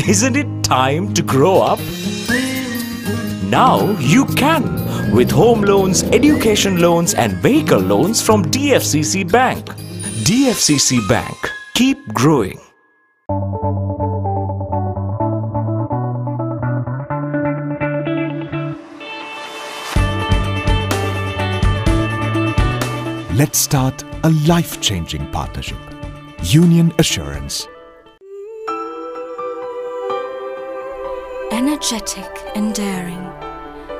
Isn't it time to grow up? Now you can with home loans, education loans and vehicle loans from DFCC Bank. DFCC Bank. Keep growing. Let's start a life-changing partnership. Union Assurance. Energetic and daring,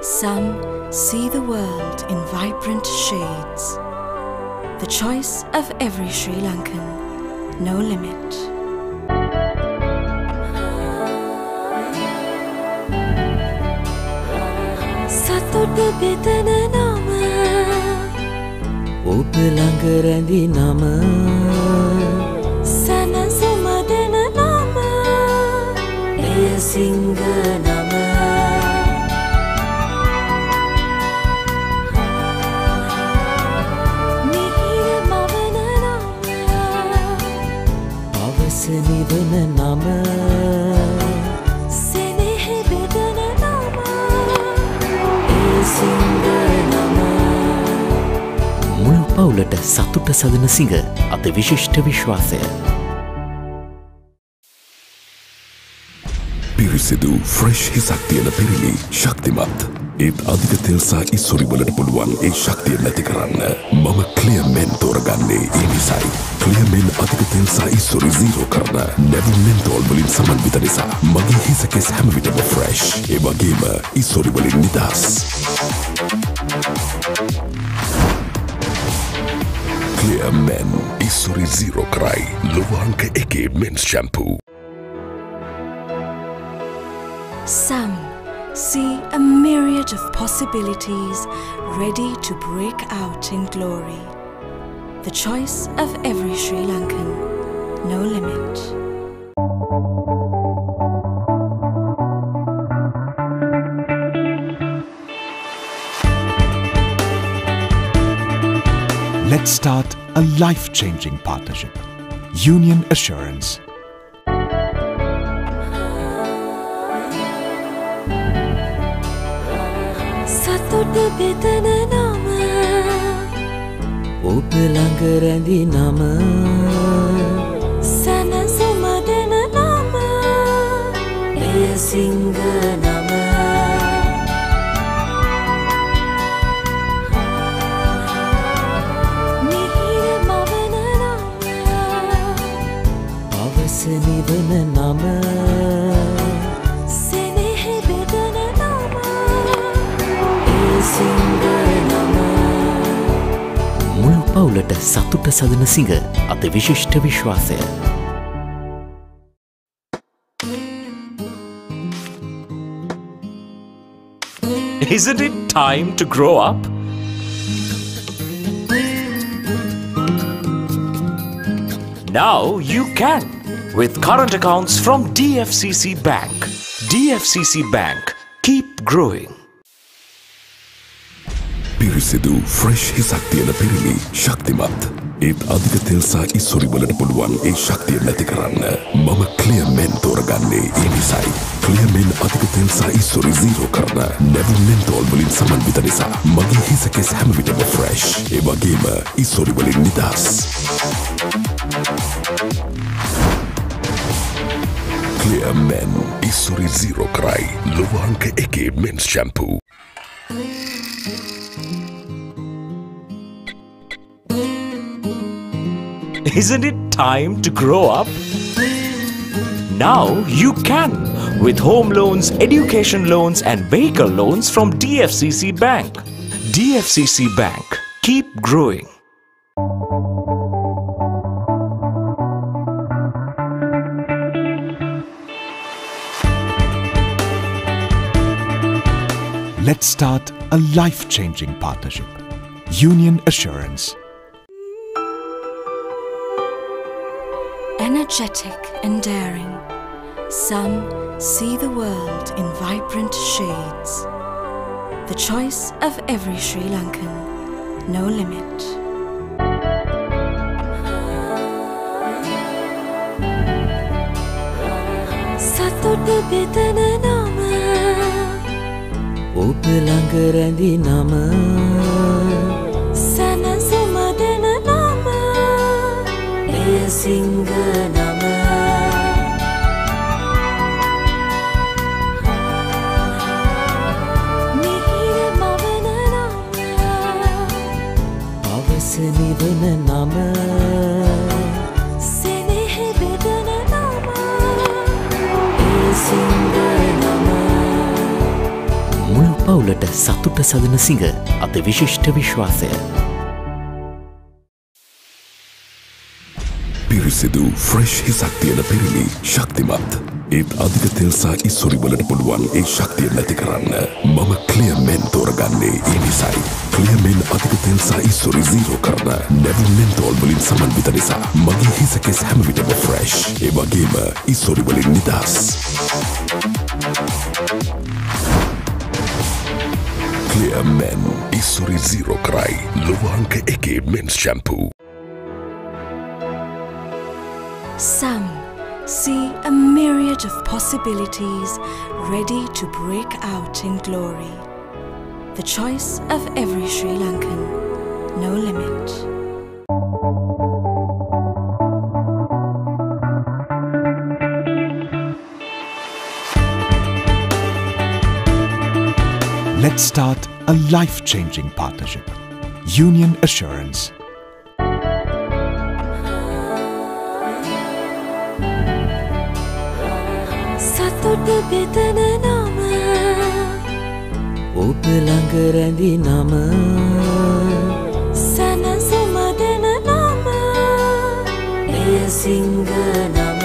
some see the world in vibrant shades. The choice of every Sri Lankan, no limit. Satudu bedana nama, ඔබ ළඟ රැඳි නම සනසුමදන නම, එය සිංහ නම මිහිර මවන නම, පවස නිවන නම සෙනෙහ බෙදන නම, එය සිංහ නම මුළු පවුලට සතුට සදන සිංහ අති විශිෂ්ට විශ්වාසය. පිරිසිදු ෆ්‍රෙෂ් හිසක් තියෙන පිරිලි ශක්තිමත්. ඒත් අධික තෙල් සහ ඉස්සුරි වලට පුළුවන් ඒ ශක්තිය නැති කරන්න මම ක්ලියර් මෙන් තෝරගන්නේ ඒ නිසායි. ක්ලියර් මෙන් අධික තෙල් සහ ඉස්සුරි zero කරන නැවුම් මෙන්තෝල් වලින් සමන්විත නිසා මගේ හිස කෙස් හැම විටම ෆ්‍රෙෂ්. ඒ වගේම ඉස්සුරි වලින් නිදහස්. ක්ලියර් මෙන් ඉස්සුරි zero කරයි. ලෝවාංක 1 මෙන්ස් shampoo. Some see a myriad of possibilities ready to break out in glory. The choice of every Sri Lankan, no limit. Let's start a life-changing partnership. Union Assurance. Satudu bedana nama, ඔබ ළඟ රැඳි නම සනසුමදන නම, එය සිංහ නම මිහිර මවන නම, පවස නිවන නම සෙනෙහ බෙදන නම, එය සිංහ නම මුළු පවුලට සතුට සදන සිංහ අති විශිෂ්ට විශ්වාසය. Isn't it time to grow up? Now you can with current accounts from DFCC Bank. DFCC Bank. Keep growing. පිරිසිදු ෆ්‍රෙෂ් හිසක් තියෙන පිරිලි ශක්තිමත්. ඒත් අධික තෙල් සහ ඉස්සුරි වලට පුළුවන් ඒ ශක්තිය නැති කරන්න මම ක්ලියර් මෙන් තෝරගන්නේ ඒ නිසායි. ක්ලියර් මෙන් අධික තෙල් සහ ඉස්සුරි zero කරන නැවුම් මෙන්තෝල් වලින් සමන්විත නිසා මගේ හිස කෙස් හැම විටම ෆ්‍රෙෂ්. ඒ වගේම ඉස්සුරි වලින් නිදහස්. ක්ලියර් මෙන් ඉස්සුරි zero කරයි. ලෝවාංක 1 මෙන්ස් shampoo. Isn't it time to grow up? Now you can with home loans, education loans and vehicle loans from DFCC Bank. DFCC Bank. Keep growing. Let's start a life-changing partnership. Union Assurance. energetic and daring, some see the world in vibrant shades. The choice of every Sri Lankan, no limit. බෙදන නම ඔබ ළඟ රැඳි නම සැනසුම දෙන නම එය සිංහ නම මිහිර මවන නම අවස නිවන නම සෙනෙහ බෙදන නම එය සිංහ නම මුළු පවුලට සතුට සදන සිංහ අති විශිෂ්ට විශ්වාසය පිරිසිදු ෆ්‍රෙෂ් හිසක් තියෙන පිරිමි ශක්තිමත් ඒත් අධික තෙල් සහ ඉස්සුරි වලට පුළුවන් ඒ ශක්තිය නැති කරන්න මම ක්ලියර් මෙන් තෝරගන්නේ ඒ නිසායි ක්ලියර් මෙන් අධික තෙල් සහ ඉස්සුරි zero කරන නැවුම් මෙන්තෝල් වලින් සමන්විත නිසා මගේ හිස කෙස් හැම විටම ෆ්‍රෙෂ් ඒ වගේම ඉස්සුරි වලින් නිදහස් ක්ලියර් මෙන් ඉස්සුරි zero කරයි ලෝවාංක එකේ මෙන්ස් shampoo Some see a myriad of possibilities ready to break out in glory. The choice of every Sri Lankan, no limit. Let's start a life-changing partnership. Union Assurance. සතුට බෙදන නම ඔබ ළඟ රැඳි නම සැනසුම දෙන නම එය සිංහ නම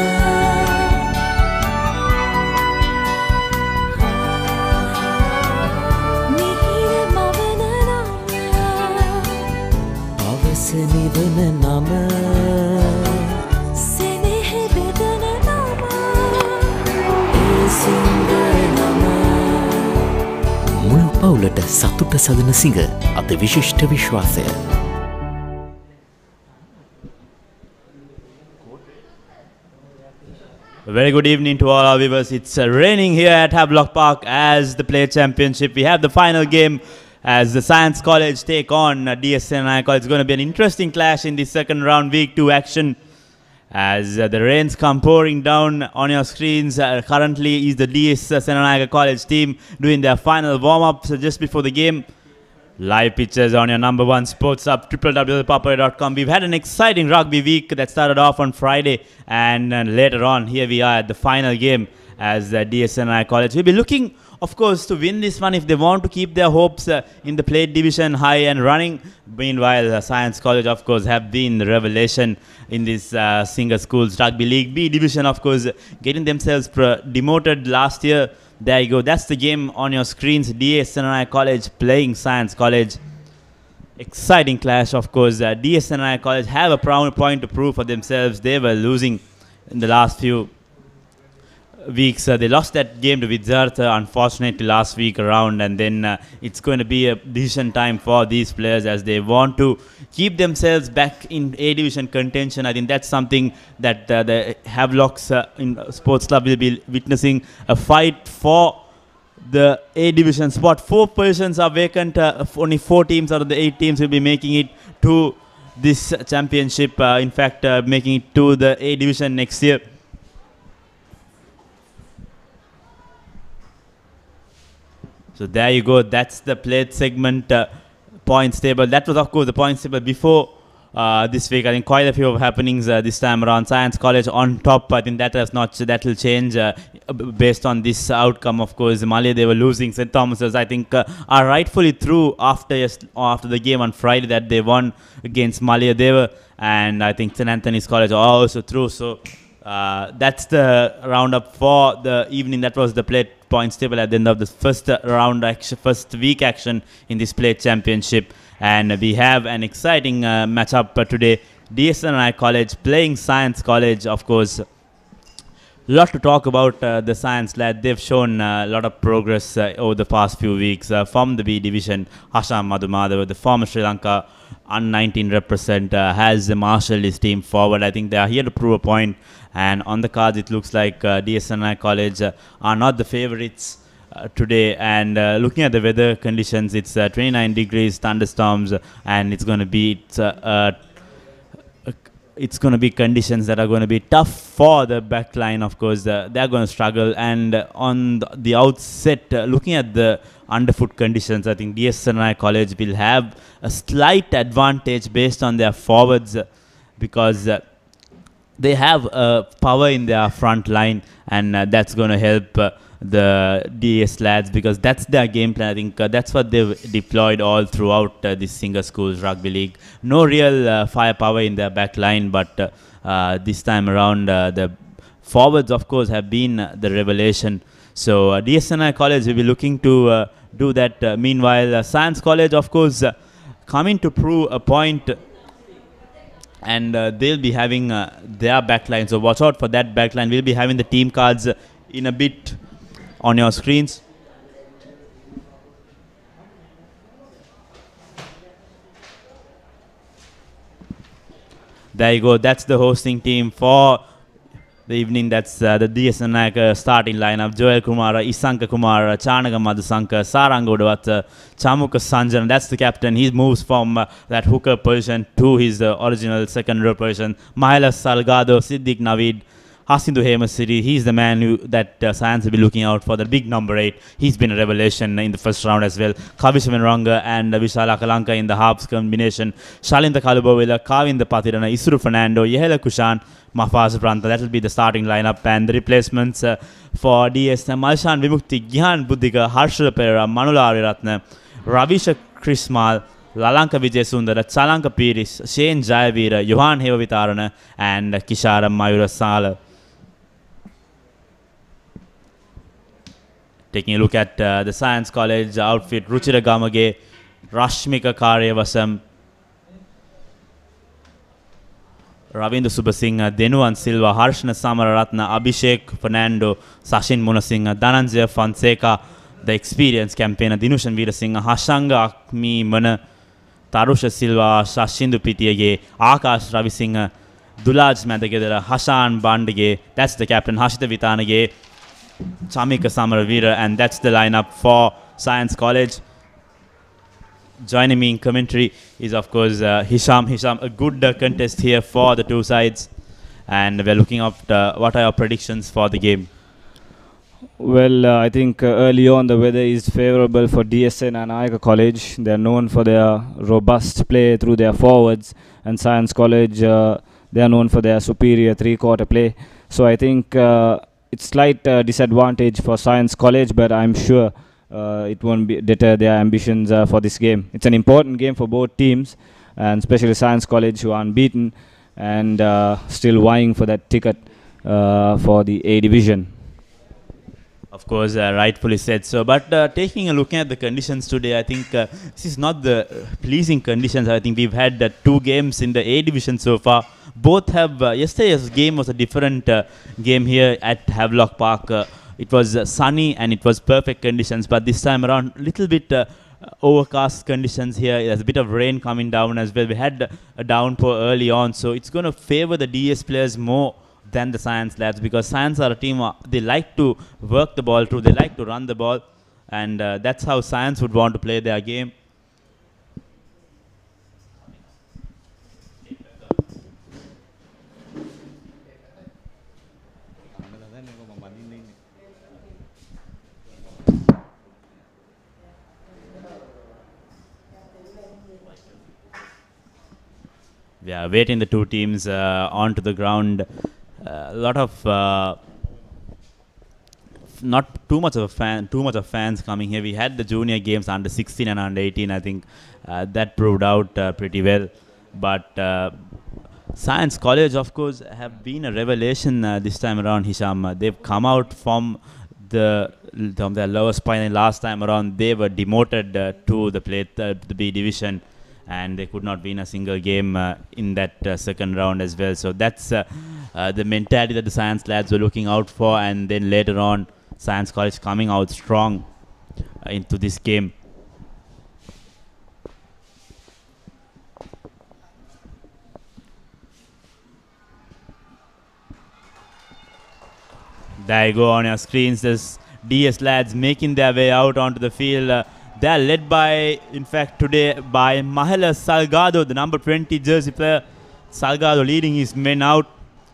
මිහිර මවන නම අවස නිවන නම සෙනෙහ බෙදන නම එය සිංහ නම මුළු පවුලට සතුට සදන සිංහ අති විශිෂ්ට විශ්වාසය A very good evening to all our viewers. It's raining here at Havelock Park as the Play Championship. We have the final game as the Science College take on Senanayake College. It's going to be an interesting clash in the second round, week 2 action. As the rains come pouring down on your screens, currently is the Senanayake College team doing their final warm-up just before the game. Live pictures on your number one sports hub, www.ThePapare.com. We've had an exciting rugby week that started off on Friday, and later on, here we are at the final game as Senanayake College. We'll be looking, of course, to win this one if they want to keep their hopes in the plate division high and running. Meanwhile, Science College, of course, have been the revelation in this Singer Schools Rugby League B division, of course, getting themselves demoted last year. There you go. That's the game on your screens. Senanayake College playing Science College. Exciting clash, of course. Senanayake College have a point to prove for themselves. They were losing in the last few weeks. They lost that game to Vidyartha, unfortunately, last week around. And then it's going to be a decision time for these players as they want to keep themselves back in A division contention. I think that's something that the Havelocks in Sports Club will be witnessing, a fight for the A division spot. 4 positions are vacant. Only 4 teams out of the 8 teams will be making it to this championship. In fact, making it to the A division next year. So there you go. That's the plate segment points table. That was, of course, the points table before this week. I think quite a few happenings this time around. Science College on top. I think that will change based on this outcome. Of course, Malaya, they were losing. St. Thomas's, I think, are rightfully through after the game on Friday that they won against Malaya. They were, and I think St. Anthony's College are also through. So that's the roundup for the evening. That was the plate points table at the end of the first first week action in this plate championship. And we have an exciting matchup today. Senanayake College playing Science College, of course. lot to talk about the Science lad. They've shown a lot of progress over the past few weeks from the B division. Hasham Madhumadava, the former Sri Lanka U19 represent, has marshaled his team forward. I think they are here to prove a point. And on the cards, it looks like DSNI College are not the favorites today. And looking at the weather conditions, it's 29 degrees, thunderstorms, and it's going to be it's going to be conditions that are going to be tough for the back line. Of course, they're going to struggle. And on the outset, looking at the underfoot conditions, I think DSNI College will have a slight advantage based on their forwards because they have power in their front line, and that's going to help the DS lads because that's their game plan. I think that's what they've deployed all throughout this Singer Schools Rugby League. No real firepower in their back line, but this time around the forwards, of course, have been the revelation. So DSNI College will be looking to do that. Meanwhile, Science College, of course, coming to prove a point, and they'll be having their backline. So watch out for that backline. We'll be having the team cards in a bit on your screens. There you go. That's the hosting team for the evening. That's the DSNI starting lineup. Joel Kumara, Isanka Kumara, Chanaga Madhusanka, Saranga Udawata, Chamuka Sanjan. That's the captain. He moves from that hooker position to his original second row position. Mahela Salgado, Siddiq Naveed, Hasindu Hemasiri, he's the man that Science will be looking out for, the big number 8. He's been a revelation in the first round as well. Kavishaman Ranga and Vishala Kalanka in the halves combination. Shalinda Kalubovila, Kavinda Patirana, Isuru Fernando, Yehela Kushan, Mafaz Pranta. That will be the starting lineup. And the replacements for DS, Malshan Vimukti, Gihan Buddhika, Harshada Pera, Manula Ariratna, Ravisha Krismal, Lalanka Vijayasundara, Chalanka Piris, Shane Jayavira, Johan Hevavitarana, and Kishara Mayura Sala. Taking a look at the Science College outfit, Ruchira Gamage, Rashmika Karyavasam, Ravindu Subasingha, Denuan Silva, Harshna Samararatna, Abhishek Fernando, Sachin Munasingha, Dhananjaya Fonseca, the experienced campaigner, Dinushan Veerasingha, Hashanga Akmi Mana, Tarusha Silva, Sashindu Pitiyage, Akash Ravisingha, Dulaj Madagedara, Hashan Bandage, that's the captain, Hashita Vitanage, Chamika Samaravira, and that's the lineup for Science College. Joining me in commentary is, of course, Hisham. Hisham, a good contest here for the two sides, and we're looking at what are your predictions for the game? Well, I think early on the weather is favorable for Senanayake College. They are known for their robust play through their forwards, and Science College, they are known for their superior three-quarter play. So I think it's slight disadvantage for Science College, but I'm sure it won't deter their ambitions for this game. It's an important game for both teams, and especially Science College, who are unbeaten and still vying for that ticket for the A division. Of course, rightfully said so. But taking a look at the conditions today, I think this is not the pleasing conditions. I think we've had 2 games in the A division so far. Both have, yesterday's game was a different game here at Havelock Park. It was sunny and it was perfect conditions, but this time around, little bit overcast conditions here. There's a bit of rain coming down as well. We had a downpour early on, so it's going to favor the DS players more than the Science lads, because Science are a team, they like to work the ball through, they like to run the ball, and that's how Science would want to play their game. We are waiting the two teams onto the ground. A lot of not too much of fans coming here. We had the junior games under 16 and under 18. I think that proved out pretty well. But Science College, of course, have been a revelation this time around. Hisham, they've come out from their lowest point. Last time around, they were demoted to the B division, and they could not win a single game in that second round as well. So that's the mentality that the Science lads were looking out for, and then later on, Science College coming out strong into this game. There you go on your screens. This DS lads making their way out onto the field. They're led by, in fact, today by Mahela Salgado, the number 20 jersey player. Salgado leading his men out,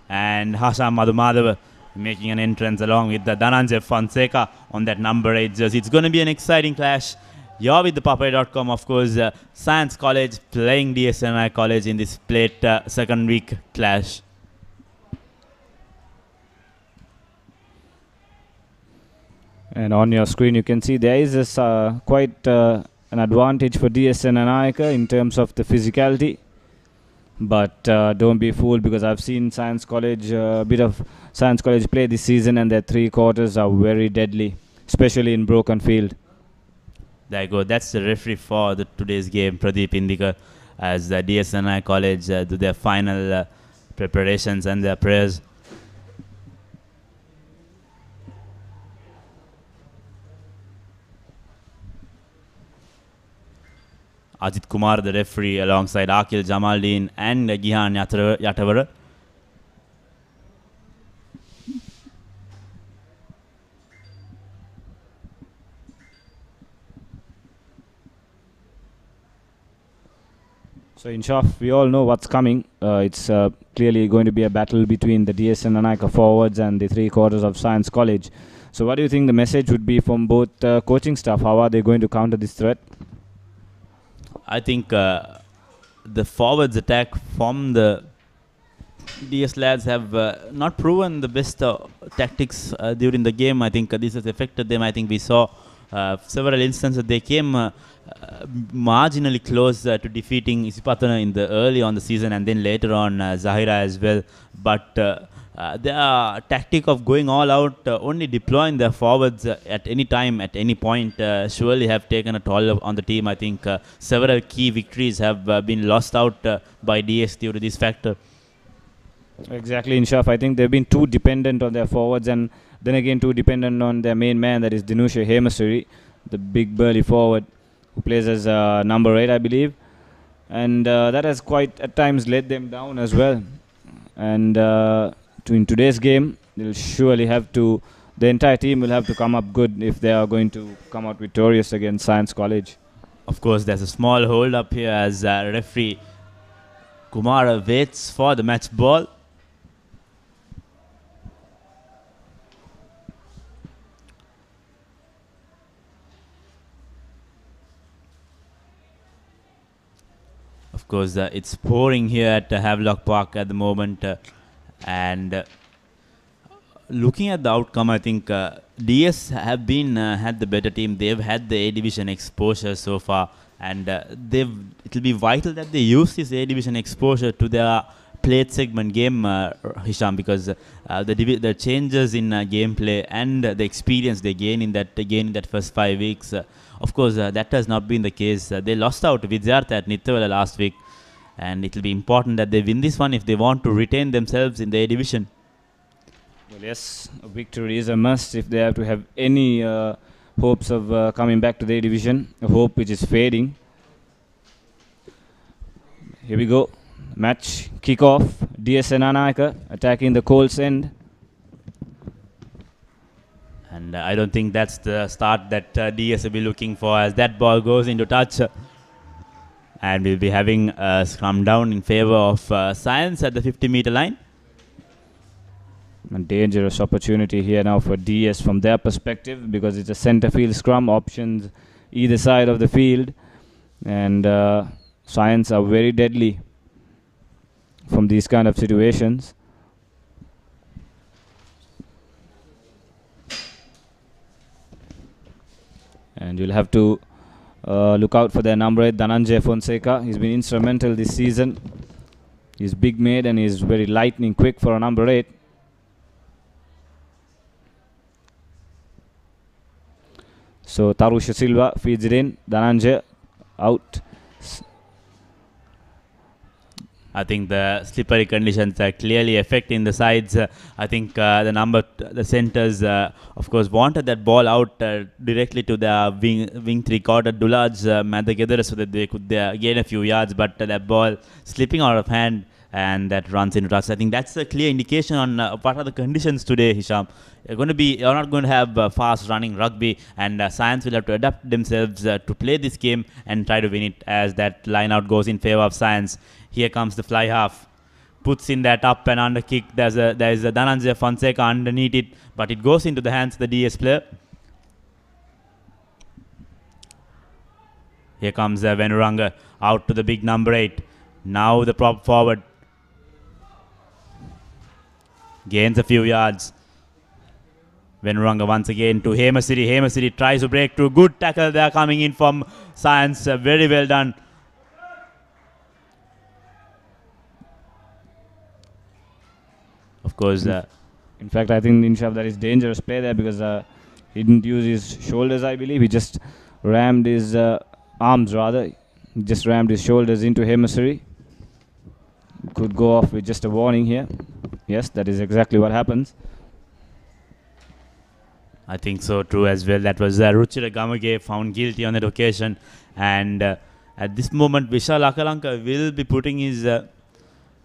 and Hasham Madhumadava making an entrance along with the Dhananjay Fonseca on that number 8 jersey. It's going to be an exciting clash. You're with ThePapare.com, of course. Science College playing DSNI College in this plate second week clash. And on your screen, you can see there is this, quite an advantage for DSN and Ayaka in terms of the physicality. But don't be fooled, because I've seen Science College, a bit of Science College play this season, and their 3 quarters are very deadly, especially in broken field. There you go. That's the referee for today's game, Pradeep Indika, as the DSNI College do their final preparations and their prayers. Ajit Kumar, the referee, alongside Akil Jamaldeen and Gihan Yatavara. So in short, we all know what's coming. It's clearly going to be a battle between the DSN and Ayaka forwards and the 3 quarters of Science College. So what do you think the message would be from both coaching staff? How are they going to counter this threat? I think the forwards attack from the DS lads have not proven the best tactics during the game. I think this has affected them. I think we saw several instances they came marginally close to defeating Isipatana in the early on the season, and then later on Zahira as well. But their tactic of going all out, only deploying their forwards at any time, at any point, surely have taken a toll on the team. I think several key victories have been lost out by DS due to this factor. Exactly, Inshaf. I think they've been too dependent on their forwards, and then again too dependent on their main man, that is Dinusha Hemasuri, the big burly forward who plays as number 8, I believe. And that has quite at times let them down as well. And in today's game, they'll surely have to, the entire team will have to come up good if they are going to come out victorious against Science College. Of course, there's a small hold up here as referee Kumara waits for the match ball. Of course, it's pouring here at Havelock Park at the moment, and looking at the outcome, I think DS have been had the better team. They've had the A Division exposure so far, and it'll be vital that they use this A Division exposure to their plate segment game, Hisham, because the changes in gameplay and the experience they gain in that first 5 weeks. Of course, that has not been the case. They lost out Vidyartha at Nityavala last week, and it will be important that they win this one if they want to retain themselves in the A Division. Well, yes, a victory is a must if they have to have any hopes of coming back to the A Division, a hope which is fading. Here we go. Match kick-off. DSN Anayaka attacking the Colts end. And I don't think that's the start that DS will be looking for, as that ball goes into touch. And we'll be having a scrum down in favor of Science at the 50-meter line. A dangerous opportunity here now for DS from their perspective, because it's a center field scrum, options either side of the field. And Science are very deadly from these kind of situations. And you'll have to look out for their number 8, Dhananjay Fonseca. He's been instrumental this season. He's big made and he's very lightning quick for a number 8. So Tarusha Silva feeds it in. Dhananjay out. I think the slippery conditions are clearly affecting the sides. I think the centers, of course, wanted that ball out directly to the wing three-quarter Dulaj Madagedera so that they could gain a few yards, but that ball slipping out of hand and that runs into touch. I think that's a clear indication on what are the conditions today, Hisham. You're not going to have fast running rugby, and Science will have to adapt themselves to play this game and try to win it as that line out goes in favor of Science. Here comes the fly half. Puts in that up and under kick. There is a Dhananjay Fonseca underneath it, but it goes into the hands of the DS player. Here comes Venuranga out to the big number 8. Now the prop forward. Gains a few yards. Venuranga once again to Hemasiri. Hemasiri tries to break through. Good tackle there coming in from Science. Very well done. Of course. In fact, I think Inshaf, that is dangerous play there because he didn't use his shoulders, I believe. He just rammed his arms, rather. He just rammed his shoulders into Hemasiri. Could go off with just a warning here. Yes, that is exactly what happens. I think so too as well. That was Ruchira Gamage found guilty on that occasion. And at this moment, Vishal Akalanka will be putting his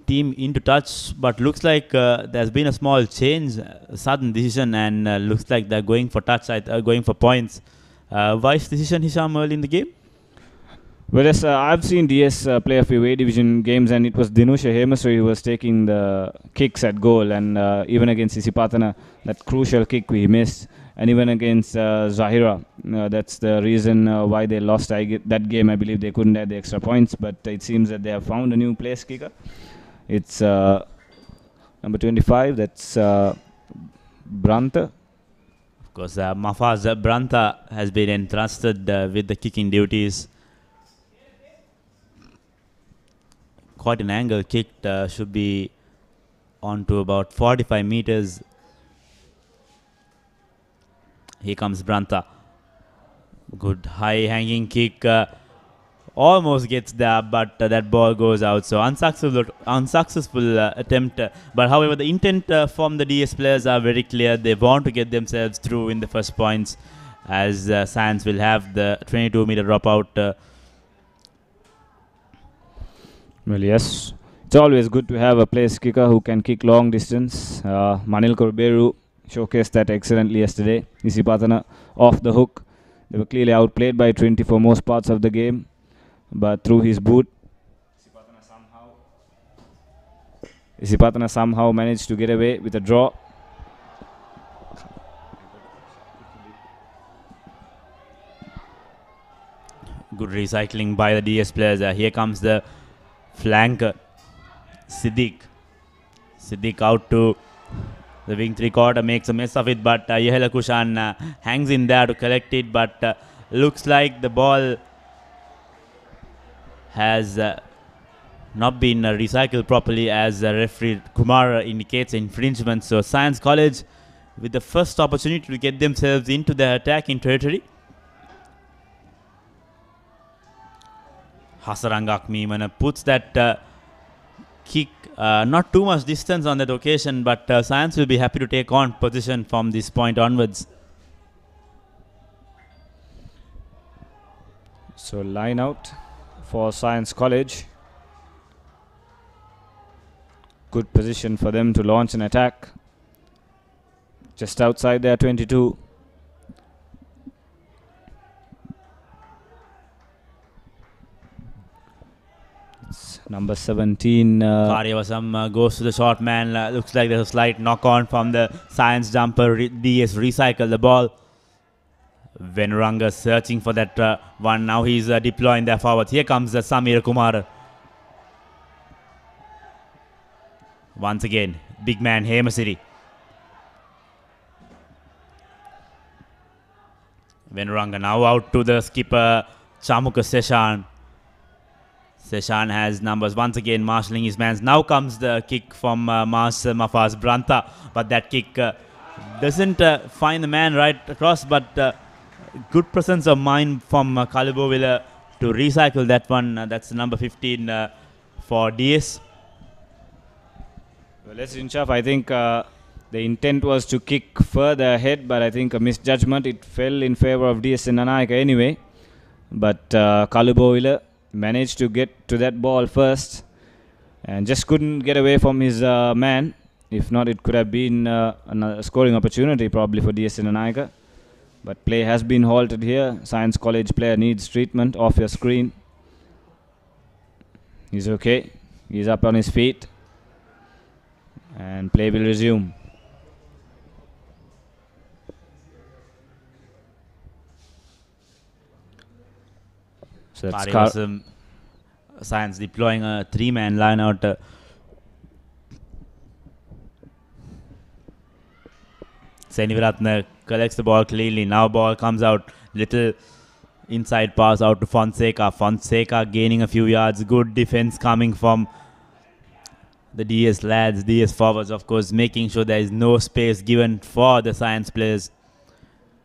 team into touch, but looks like there's been a small change, sudden decision, and looks like they're going for touch, going for points. Vice decision, Hisham, early in the game? Well, yes, I've seen DS play a few A division games, and it was Dinusha Hemasri who was taking the kicks at goal, and even against Isipatana, that crucial kick we missed, and even against Zahira, that's the reason why they lost that game. I believe they couldn't add the extra points, but it seems that they have found a new place kicker. It's number 25, that's Branta. Of course, Mafaz Branta has been entrusted with the kicking duties. Quite an angle kicked, should be on to about 45 meters. Here comes Branta. Good high hanging kick. Almost gets there, but that ball goes out. So unsuccessful attempt. But however, the intent from the DS players are very clear. They want to get themselves through in the first points, as Science will have the 22-meter dropout. Well, yes, it's always good to have a place kicker who can kick long distance. Manil Korberu showcased that excellently yesterday. Isipatana off the hook. They were clearly outplayed by 20 for most parts of the game. But through his boot, Isipatana somehow managed to get away with a draw. Good recycling by the DS players. Here comes the flanker, Siddiq. Siddiq out to the wing three-quarter, makes a mess of it, but Yehela Kushan hangs in there to collect it, but looks like the ball has not been recycled properly, as referee Kumar indicates infringement. So Science College with the first opportunity to get themselves into the attacking territory. Hasarangak Meemana puts that kick not too much distance on that occasion, but Science will be happy to take on position from this point onwards. So line out for Science College. Good position for them to launch an attack. Just outside their 22. It's number 17. Karyavasam goes to the short man. Looks like there's a slight knock on from the Science jumper. DS recycle the ball. Venuranga searching for that one. Now he's deploying their forwards. Here comes Samir Kumar. Once again, big man Hemasiri. Venuranga now out to the skipper Chamuka Seshan. Seshan has numbers once again, marshalling his mans. Now comes the kick from Mafaz Branta, but that kick doesn't find the man right across, but good presence of mind from Kalibovilla to recycle that one. That's number 15 for DS. Well, let's inch off. I think the intent was to kick further ahead, but I think a misjudgment. It fell in favor of DS Senanayake anyway. But Kaluboila managed to get to that ball first and just couldn't get away from his man. If not, it could have been a scoring opportunity probably for DS Senanayake. But play has been halted here. Science College player needs treatment off your screen. He's okay. He's up on his feet. And play will resume. So that's Science deploying a 3-man line out. Senivaratne collects the ball cleanly. Now ball comes out. Little inside pass out to Fonseca. Fonseca gaining a few yards. Good defense coming from the DS lads, DS forwards, of course, making sure there is no space given for the Science players.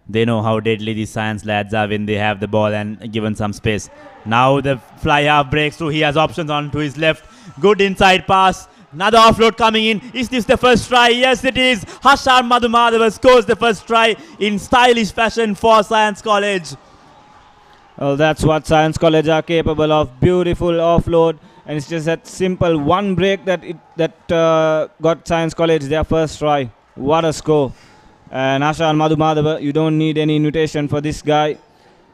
They know how deadly these Science lads are when they have the ball and given some space. Now the fly half breaks through. He has options on to his left. Good inside pass. Another offload coming in. Is this the first try? Yes, it is. Hashar Madhumadava scores the first try in stylish fashion for Science College. Well, that's what Science College are capable of. Beautiful offload. And it's just that simple one break that got Science College their first try. What a score. And Hashar Madhumadava, you don't need any invitation for this guy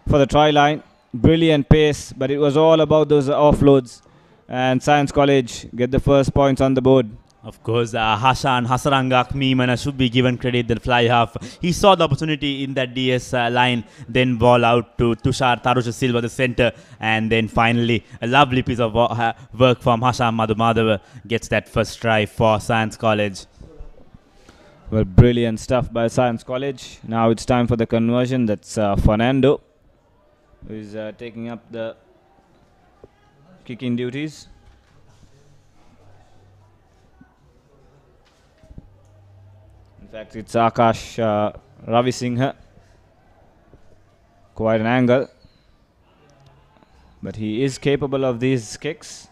for the try line. Brilliant pace, but it was all about those offloads. And Science College get the first points on the board. Of course, Hashan Hasarangak Meemana should be given credit, the fly half. He saw the opportunity in that DS line, then ball out to Tushar Tarusha Silva, the center, and then finally a lovely piece of work from Hashan Madhumadava gets that first try for Science College. Well, brilliant stuff by Science College. Now it's time for the conversion. That's Fernando, who is taking up the kicking duties. In fact, it's Akash Ravi Singha. Quite an angle. But he is capable of these kicks.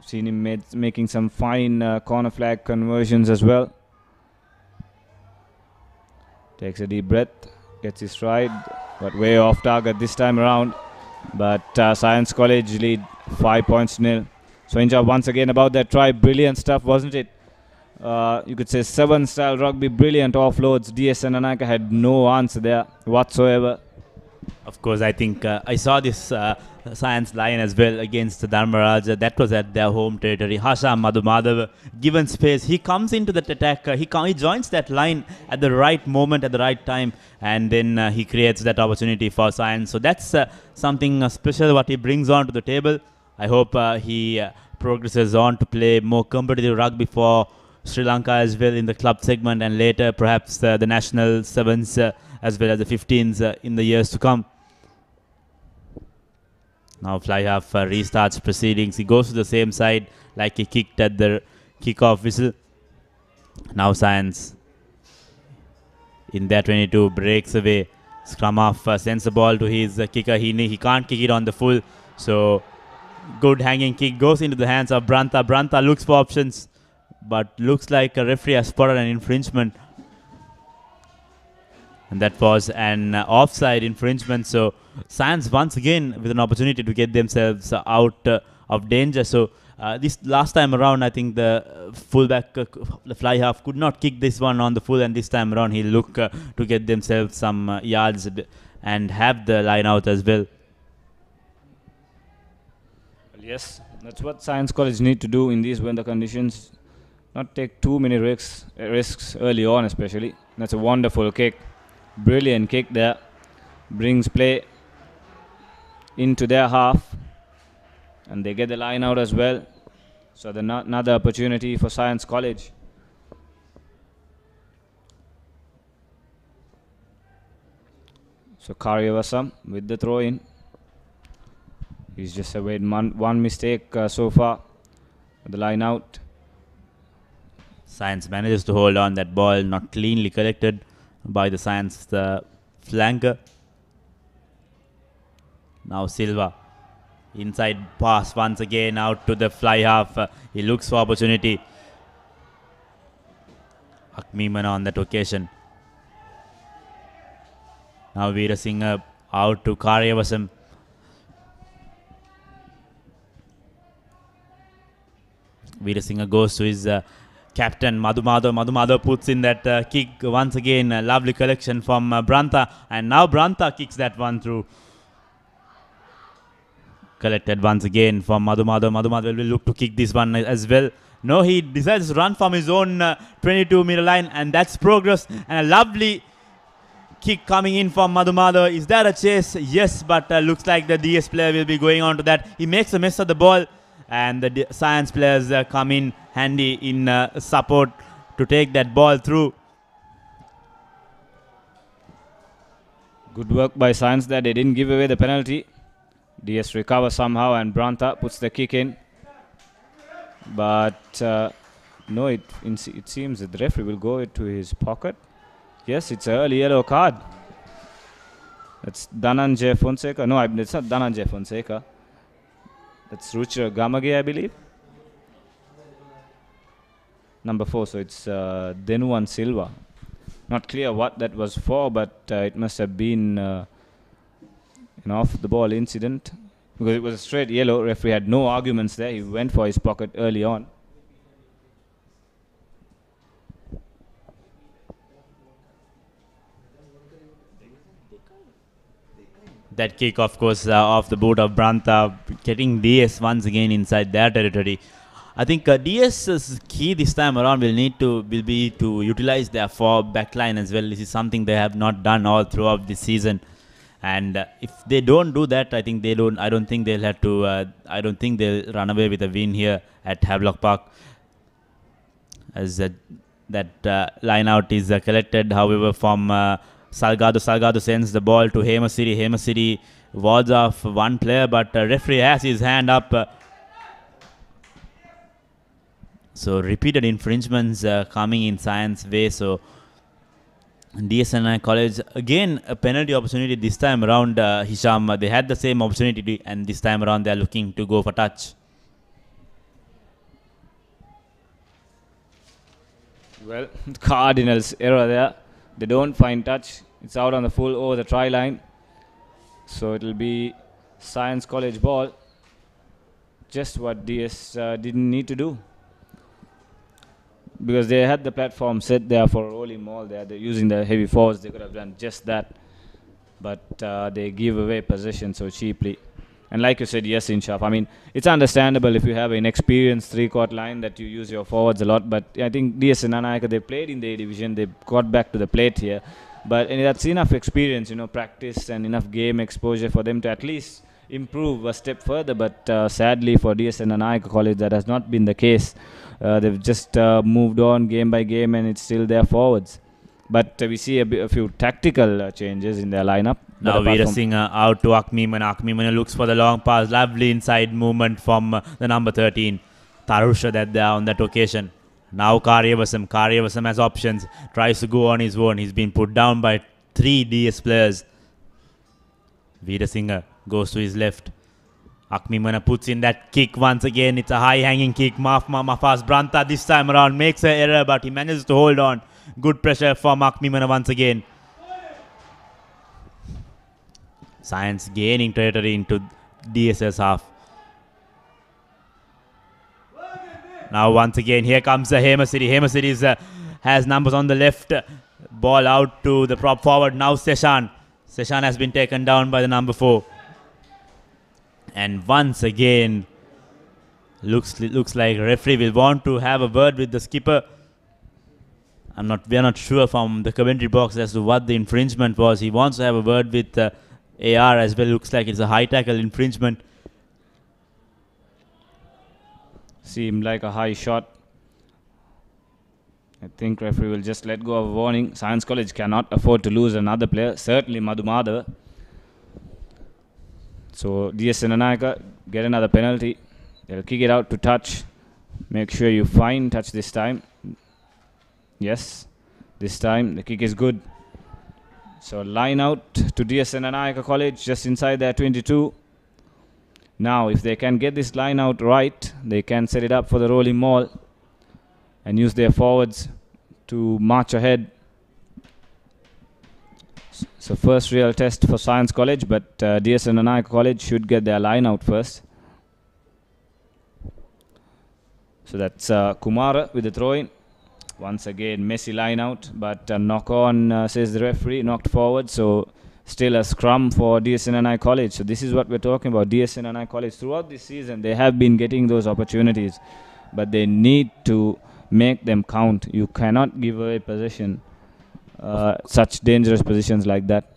Seen him making some fine corner flag conversions as well. Takes a deep breath. Gets his stride. But way off target this time around. But Science College lead 5 points to 0. So Inja once again about that try. Brilliant stuff, wasn't it? You could say 7 style rugby, brilliant offloads. DS Senanayake had no answer there whatsoever. Of course, I think I saw this Science line as well against Dharmaraj. That was at their home territory. Hasham Madhumadava, given space, he comes into that attack. He joins that line at the right moment, at the right time, and then he creates that opportunity for Science. So that's something special what he brings on to the table. I hope he progresses on to play more competitive rugby for Sri Lanka as well in the club segment, and later perhaps the national 7s as well as the 15s in the years to come. Now fly half restarts proceedings. He goes to the same side like he kicked at the kickoff whistle. Now Science in their 22 breaks away. Scrum half sends the ball to his kicker. He can't kick it on the full. So good hanging kick goes into the hands of Branta. Branta looks for options, but looks like a referee has spotted an infringement. And that was an offside infringement. So Science once again with an opportunity to get themselves out of danger. So this last time around, I think the fullback, the fly half, could not kick this one on the full. And this time around, he'll look to get themselves some yards and have the line out as well. Yes, that's what Science College need to do in these weather conditions. Not take too many risks early on, especially. That's a wonderful kick. Brilliant kick there. Brings play into their half. And they get the line out as well. So another opportunity for Science College. So Karyavasam with the throw in. He's just made one mistake so far. The line out. Science manages to hold on that ball, not cleanly collected by the Science flanker. Now Silva. Inside pass once again out to the fly half. He looks for opportunity. Akmimana on that occasion. Now Veera Singer out to Karyavasam. Veera Singer goes to his captain Madhu Madhav puts in that kick once again. A lovely collection from Branta, and now Branta kicks that one through. Collected once again from Madhu Madhav will look to kick this one as well. No, he decides to run from his own 22-meter line, and that's progress. And a lovely kick coming in from Madhu. Is that a chase? Yes, but looks like the DS player will be going on to that. He makes a mess of the ball, and the Science players come in handy in support to take that ball through. Good work by Science there. They didn't give away the penalty. DS recovers somehow, and Branta puts the kick in. But no, it seems that the referee will go to his pocket. Yes, it's an early yellow card. That's Dhananjay Fonseca. No, it's not Dhananjay Fonseca. That's Ruchira Gamage, I believe. Number 4, so it's Denuwan Silva. Not clear what that was for, but it must have been an off-the-ball incident. Because it was a straight yellow. Referee had no arguments there. He went for his pocket early on. That kick, of course, off the boot of Branta, getting DS once again inside their territory. I think DS's key this time around will be to utilize their back line as well. This is something they have not done all throughout this season. And if they don't do that, I think I don't think they'll have to. I don't think they'll run away with a win here at Havelock Park. As that line out is collected, however, from Salgado. Salgado sends the ball to Hemasiri. Hemasiri wards off one player, but referee has his hand up. So repeated infringements coming in Science way. So Senanayake College, again a penalty opportunity this time around. Hisham, they had the same opportunity, and this time around they are looking to go for touch. Well, Cardinals error there. They don't find touch. It's out on the full over the try line. So it will be Science College ball. Just what DS didn't need to do. Because they had the platform set there for rolling maul there. They're using the heavy forwards. They could have done just that. But they give away possession so cheaply. And like you said, yes, Inshaf. I mean, it's understandable if you have an experienced three-court line that you use your forwards a lot. But I think DS Senanayake, they played in the A division. They got back to the plate here. But that's enough experience, practice and enough game exposure for them to at least improve a step further. But sadly for DS Senanayake College, that has not been the case. They've just moved on game by game, and it's still their forwards. But we see a few tactical changes in their lineup. Now Veera Singer out to Akmimana. Akmimana looks for the long pass. Lovely inside movement from the number 13. Tarusha that there on that occasion. Now Karyavasam. Karyavasam has options. Tries to go on his own. He's been put down by 3 DS players. Veera Singer goes to his left. Akmimana puts in that kick once again. It's a high-hanging kick. Mafaz Branta this time around makes an error, but he manages to hold on. Good pressure from Akmimana once again. Science gaining territory into DS's half. Now once again, here comes the Hemasiri. Hemasiri has numbers on the left. Ball out to the prop forward. Now Seshan. Seshan has been taken down by the number 4. And once again, looks like referee will want to have a word with the skipper. We are not sure from the commentary box as to what the infringement was. He wants to have a word with AR as well. Looks like it's a high tackle infringement. Seemed like a high shot. I think referee will just let go of a warning. Science College cannot afford to lose another player. Certainly Madhu. So DS Senanayake get another penalty. They'll kick it out to touch. Make sure you find touch this time. Yes, this time the kick is good. So line out to DS Senanayake College just inside their 22. Now, if they can get this line out right, they can set it up for the rolling maul and use their forwards to march ahead. So first real test for Science College, but Senanayake College should get their line out first. So that's Kumara with the throw-in. Once again, messy line out, but knock on, says the referee, knocked forward. So still a scrum for Senanayake College. So this is what we're talking about. Senanayake College, throughout this season, they have been getting those opportunities, but they need to make them count. You cannot give away possession, such dangerous positions like that.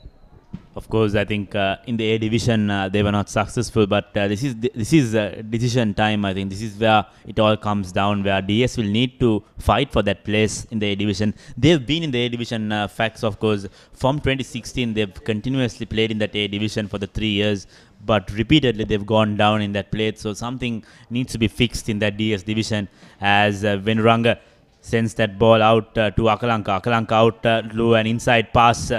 Of course, I think in the A division they were not successful, but this is decision time. I think this is where it all comes down, where DS will need to fight for that place in the A division. They've been in the A division, facts of course, from 2016. They've continuously played in that A division for the 3 years, but repeatedly they've gone down in that place. So something needs to be fixed in that DS division, as Venuranga sends that ball out to Akalanka. Akalanka out to an inside pass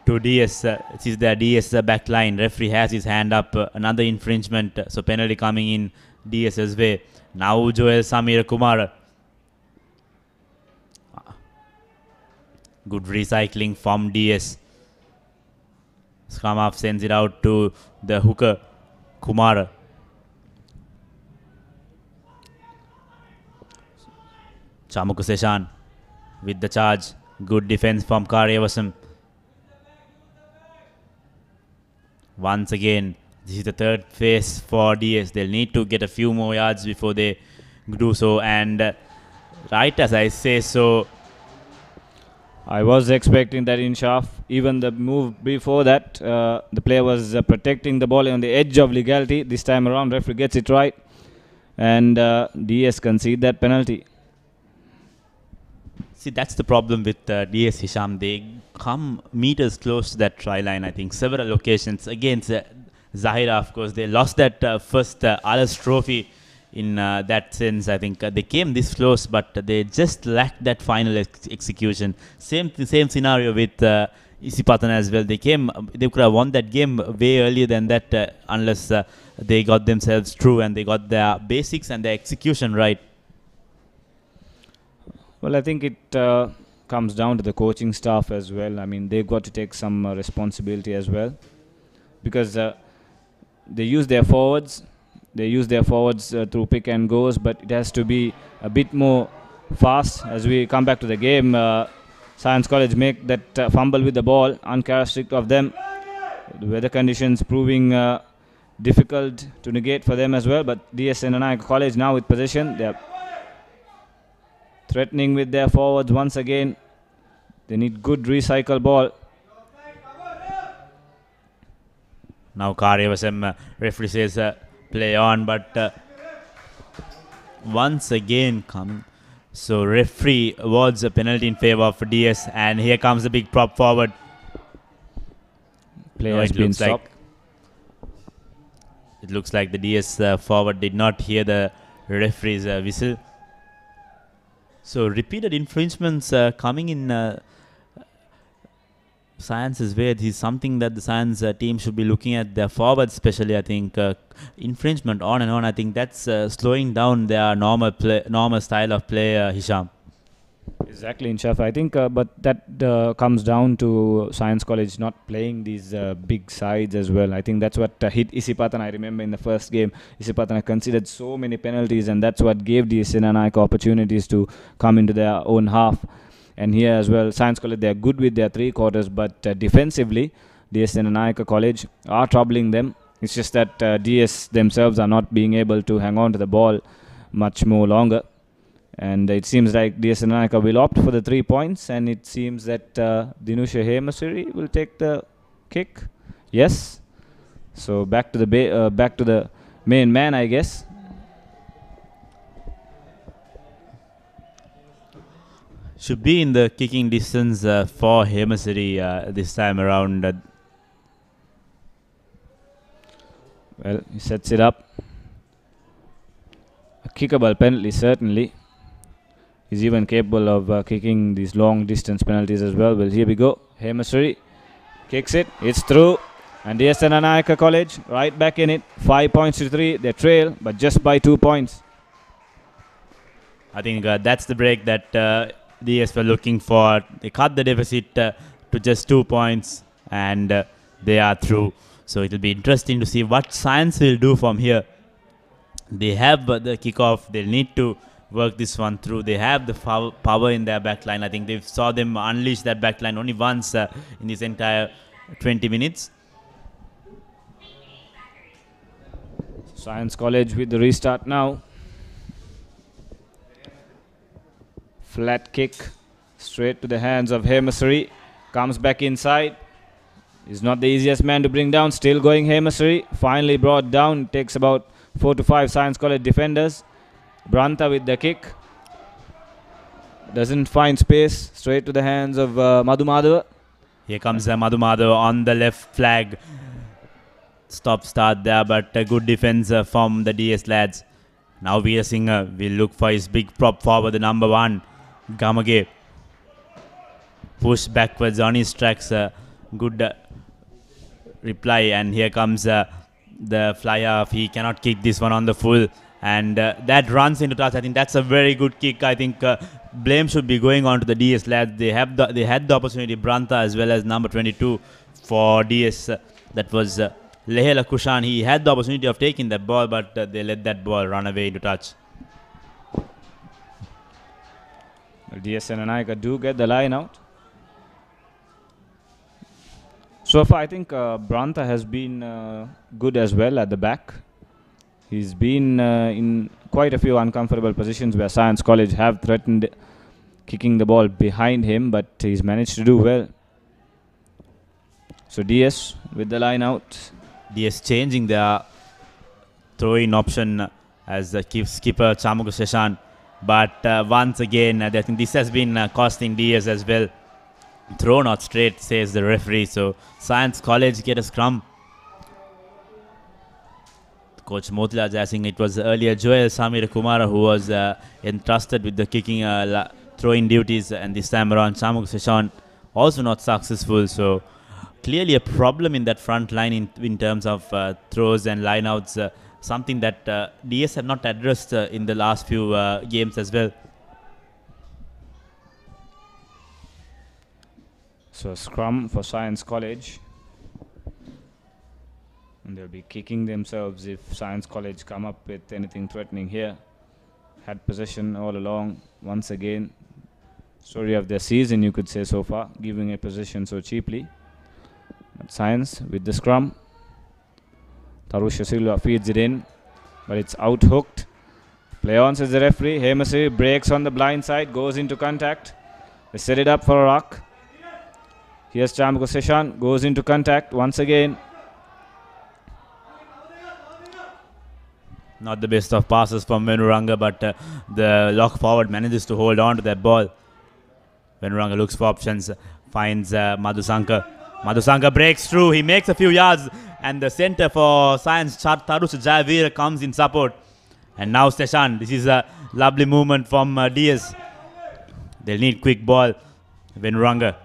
to DS. This is the DS back line. Referee has his hand up. Another infringement. So penalty coming in DS's way. Now Joel Samir Kumar. Good recycling from DS. Scrum half sends it out to the hooker Kumar. Chamuku Seshan with the charge. Good defense from Karyavasam. Once again, this is the third phase for DS. They'll need to get a few more yards before they do so. And right as I say so, I was expecting that in Shaf. Even the move before that, the player was protecting the ball on the edge of legality. This time around, referee gets it right. And DS concede that penalty. See, that's the problem with DS Hisham. They come meters close to that try line, I think, several occasions. Against Zahira, of course, they lost that first Alas trophy in that sense. I think they came this close, but they just lacked that final execution. Same scenario with Isipatan as well. They could have won that game way earlier than that unless they got themselves through and they got their basics and their execution right. Well, I think it comes down to the coaching staff as well. I mean, they've got to take some responsibility as well, because they use their forwards. They use their forwards through pick and goes, but it has to be a bit more fast. As we come back to the game, Science College make that fumble with the ball, uncharacteristic of them. The weather conditions proving difficult to negate for them as well, but Senanayake College now with possession. They're threatening with their forwards once again. They need good recycle ball. Now Karyavasam, referee says play on, but once again coming. So referee awards a penalty in favor of DS, and here comes the big prop forward. Play has been stopped. It looks like the DS forward did not hear the referee's whistle. So repeated infringements coming in Science's way. This is something that the Science team should be looking at. Their forwards especially, I think, infringement on and on. I think that's slowing down their normal style of play, Hisham. Exactly, Inshaf. I think, but that comes down to Science College not playing these big sides as well. I think that's what hit Isipatan. I remember in the first game, Isipatan considered so many penalties, and that's what gave the Senanayake opportunities to come into their own half. And here as well, Science College, they are good with their three quarters, but defensively, Senanayake College are troubling them. It's just that DS themselves are not being able to hang on to the ball much more longer. And it seems like Senanayake will opt for the 3 points, and it seems that Dinusha Hemasiri will take the kick. Yes. So back to the main man, I guess. Should be in the kicking distance for Hemasiri this time around. Well, he sets it up. A kickable penalty, certainly. He's even capable of kicking these long distance penalties as well. Well, here we go. Hemasiri kicks it. It's through. And DS Senanayake College right back in it. 5 points to 3. They trail, but just by 2 points. I think that's the break that DS were looking for. They cut the deficit to just 2 points, and they are through. So it will be interesting to see what Science will do from here. They have the kickoff. They need to work this one through. They have the power in their backline. I think they saw them unleash that backline only once in this entire 20 minutes. Science College with the restart now. Flat kick straight to the hands of Hemasari. Comes back inside. He's not the easiest man to bring down. Still going Hemasari. Finally brought down. Takes about 4 to 5 Science College defenders. Branta with the kick. Doesn't find space. Straight to the hands of Madhu Madhava. Here comes Madhu Madhava on the left flag. Stop start there, but a good defense from the DS lads. Now Veer Singer will look for his big prop forward, the number 1, Gamage. Push backwards on his tracks. Good reply, and here comes the flyer. He cannot kick this one on the full, and that runs into touch. I think that's a very good kick. I think blame should be going on to the DS lads. They had the opportunity, Branta as well as number 22 for DS. That was Lehela Kushan. He had the opportunity of taking that ball, but they let that ball run away into touch. DS Senanayake do get the line out. So far, I think Branta has been good as well at the back. He's been in quite a few uncomfortable positions where Science College have threatened kicking the ball behind him, but he's managed to do well. So DS with the line out. DS changing their throw-in option as the skipper Chamuka Seshan. But once again, I think this has been costing DS as well. Throw not straight, says the referee. So Science College get a scrum. Coach Motila Jasing, it was earlier Joel Samir Kumara who was entrusted with the kicking throwing duties, and this time around Chamuka Seshan also not successful. So clearly a problem in that front line in terms of throws and lineouts, something that DS have not addressed in the last few games as well. So scrum for Science College. And they'll be kicking themselves if Science College come up with anything threatening here. Had possession all along. Once again, story of their season, you could say so far, giving a possession so cheaply. But Science with the scrum. Tarusha Silva feeds it in, but it's out hooked. Play on, says the referee. Hemasari breaks on the blind side, goes into contact. They set it up for a rock. Here's Chamuka Seshan, goes into contact once again. Not the best of passes from Venuranga, but the lock forward manages to hold on to that ball. Venuranga looks for options, finds Madhusankar. Madhusankar breaks through, he makes a few yards, and the center for Science Tarusha Jayavira comes in support. And now Seshan, this is a lovely movement from DS. They'll need quick ball. Venuranga.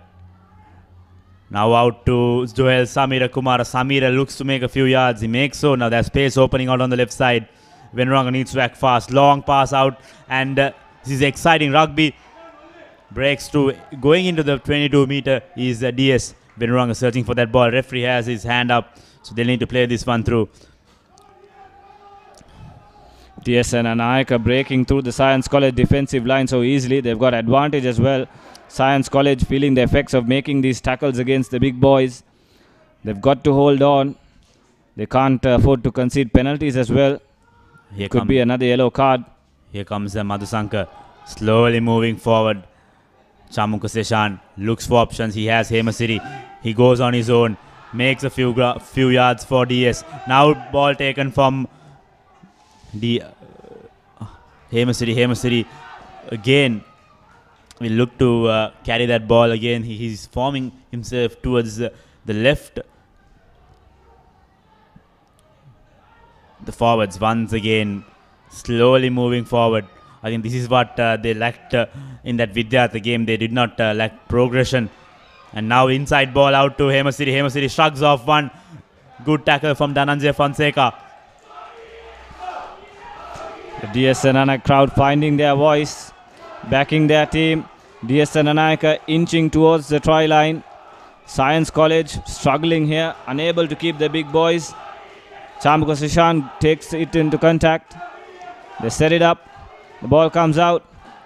Now out to Joel Samira Kumara. Samira looks to make a few yards. He makes so. Now there's space opening out on the left side. Venuranga needs to act fast. Long pass out. And this is exciting rugby. Breaks through. Going into the 22-meter is DS. Venuranga searching for that ball. Referee has his hand up. So they'll need to play this one through. DS Senanayake breaking through the Science College defensive line so easily. They've got advantage as well. Science College feeling the effects of making these tackles against the big boys. They've got to hold on. They can't afford to concede penalties as well. Here could be another yellow card. Here comes Madhusankar slowly moving forward. Chamuka Seshan looks for options. He has Hemasari. He goes on his own. Makes a few yards for DS. Now ball taken from the Hemasari again. Will look to carry that ball again. He's forming himself towards the left. The forwards once again slowly moving forward. I think this is what they lacked in that Vidyartha game. They did not lack progression. And now inside ball out to Hemasari. Hemasari shrugs off one. Good tackle from Dhananjay Fonseca. The DS Senanayake crowd finding their voice, backing their team. DS Senanayake inching towards the try line. Science College struggling here, unable to keep the big boys. Chambuka Sishan takes it into contact. They set it up. The ball comes out.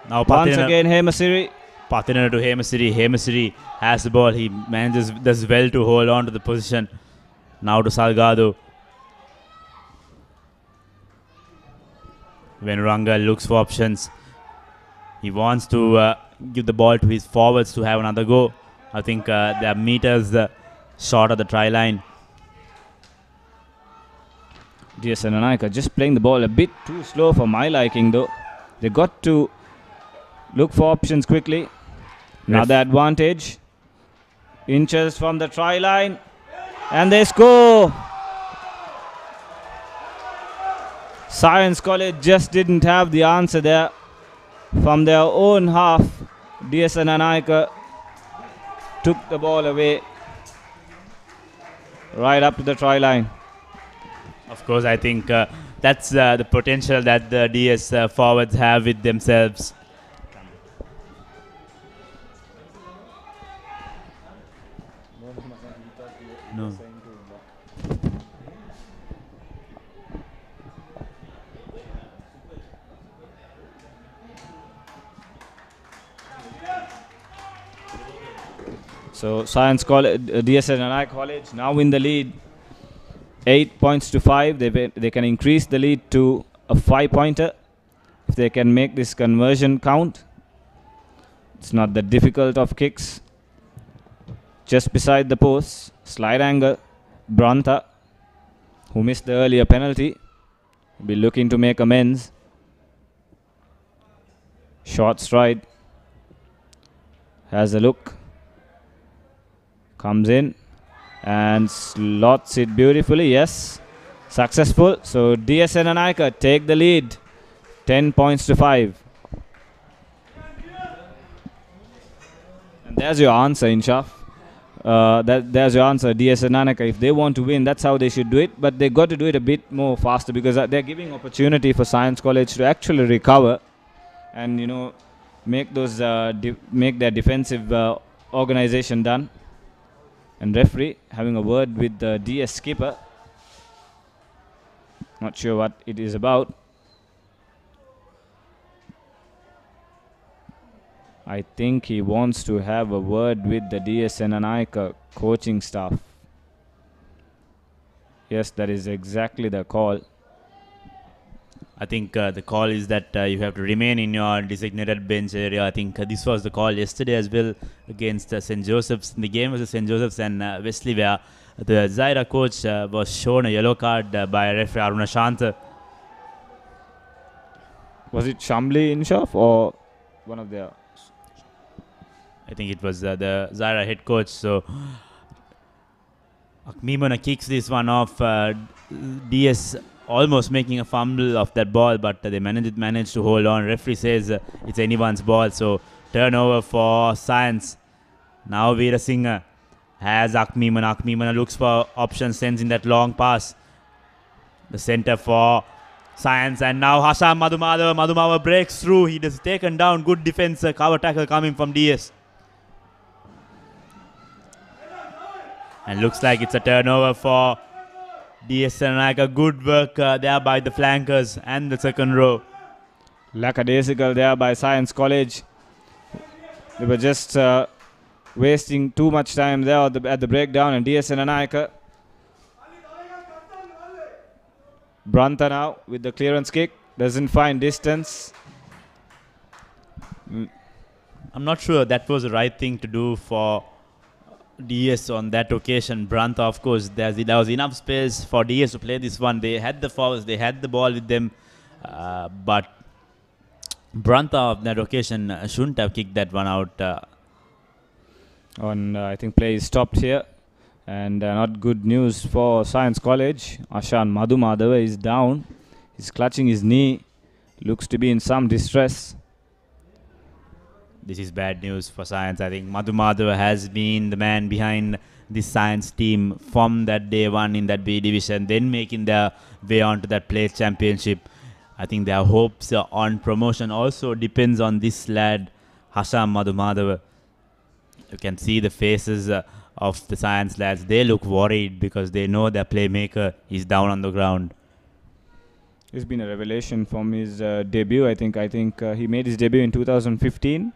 Now Once again, Hemasiri. Pathina to Hemasiri. Hemasiri has the ball. He does well to hold on to the position. Now to Salgado. When Ranga looks for options, he wants to give the ball to his forwards to have another go. I think they are meters short of the try line. DS Senanayake just playing the ball a bit too slow for my liking though. They got to look for options quickly. Now the advantage. Inches from the try line. And they score. Science College just didn't have the answer there. From their own half, DS Senanayake took the ball away right up to the try line. Of course, I think that's the potential that the DS forwards have with themselves. No. So Science College, DS Senanayake College now in the lead. 8 points to 5. They can increase the lead to a 5-pointer if they can make this conversion count. It's not that difficult of kicks. Just beside the post, slide angle. Branta, who missed the earlier penalty, will be looking to make amends. Short stride. Has a look. Comes in. And slots it beautifully. Yes, successful. So DS Senanayake take the lead, 10 points to 5. And there's your answer, Inshaf. There's your answer, DS Senanayake. If they want to win, that's how they should do it. But they got to do it a bit more faster because they're giving opportunity for Science College to actually recover and make those make their defensive organization done. And referee having a word with the DS skipper. Not sure what it is about. I think he wants to have a word with the DS Senanayake coaching staff. Yes, that is exactly the call. I think the call is that you have to remain in your designated bench area. I think this was the call yesterday as well against St. Joseph's. In the game was St. Joseph's and Wesley, where the Zaira coach was shown a yellow card by referee Aruna Shanta. Was it Shambli Inshaf or one of their? I think it was the Zaira head coach. So Akmimona kicks this one off. DS almost making a fumble of that ball, but they managed to hold on. Referee says it's anyone's ball, so turnover for Science. Now Veera Singh has Akmimana. Akmimana looks for options, sends in that long pass. The center for Science, and now Hasham Madhumava. Madhumava breaks through. He is taken down. Good defense, cover tackle coming from DS. And looks like it's a turnover for DS Senanayake. Good work there by the flankers and the second row. Lackadaisical there by Science College. They were just wasting too much time there at the breakdown, and DS Senanayake. Branta now with the clearance kick. Doesn't find distance. I'm not sure that was the right thing to do for DS on that occasion. Branta, of course, there was enough space for DS to play this one. They had the forwards, they had the ball with them, but Branta on that occasion shouldn't have kicked that one out. I think play is stopped here, and not good news for Science College. Ashan Madhumadava is down. He's clutching his knee. Looks to be in some distress. This is bad news for Science. I think Madhu Madhava has been the man behind this Science team from that day one in that B division, then making their way onto that plate championship. I think their hopes on promotion also depends on this lad, Hasham Madhu Madhava. You can see the faces of the Science lads. They look worried because they know their playmaker is down on the ground. It's been a revelation from his debut. I think he made his debut in 2015.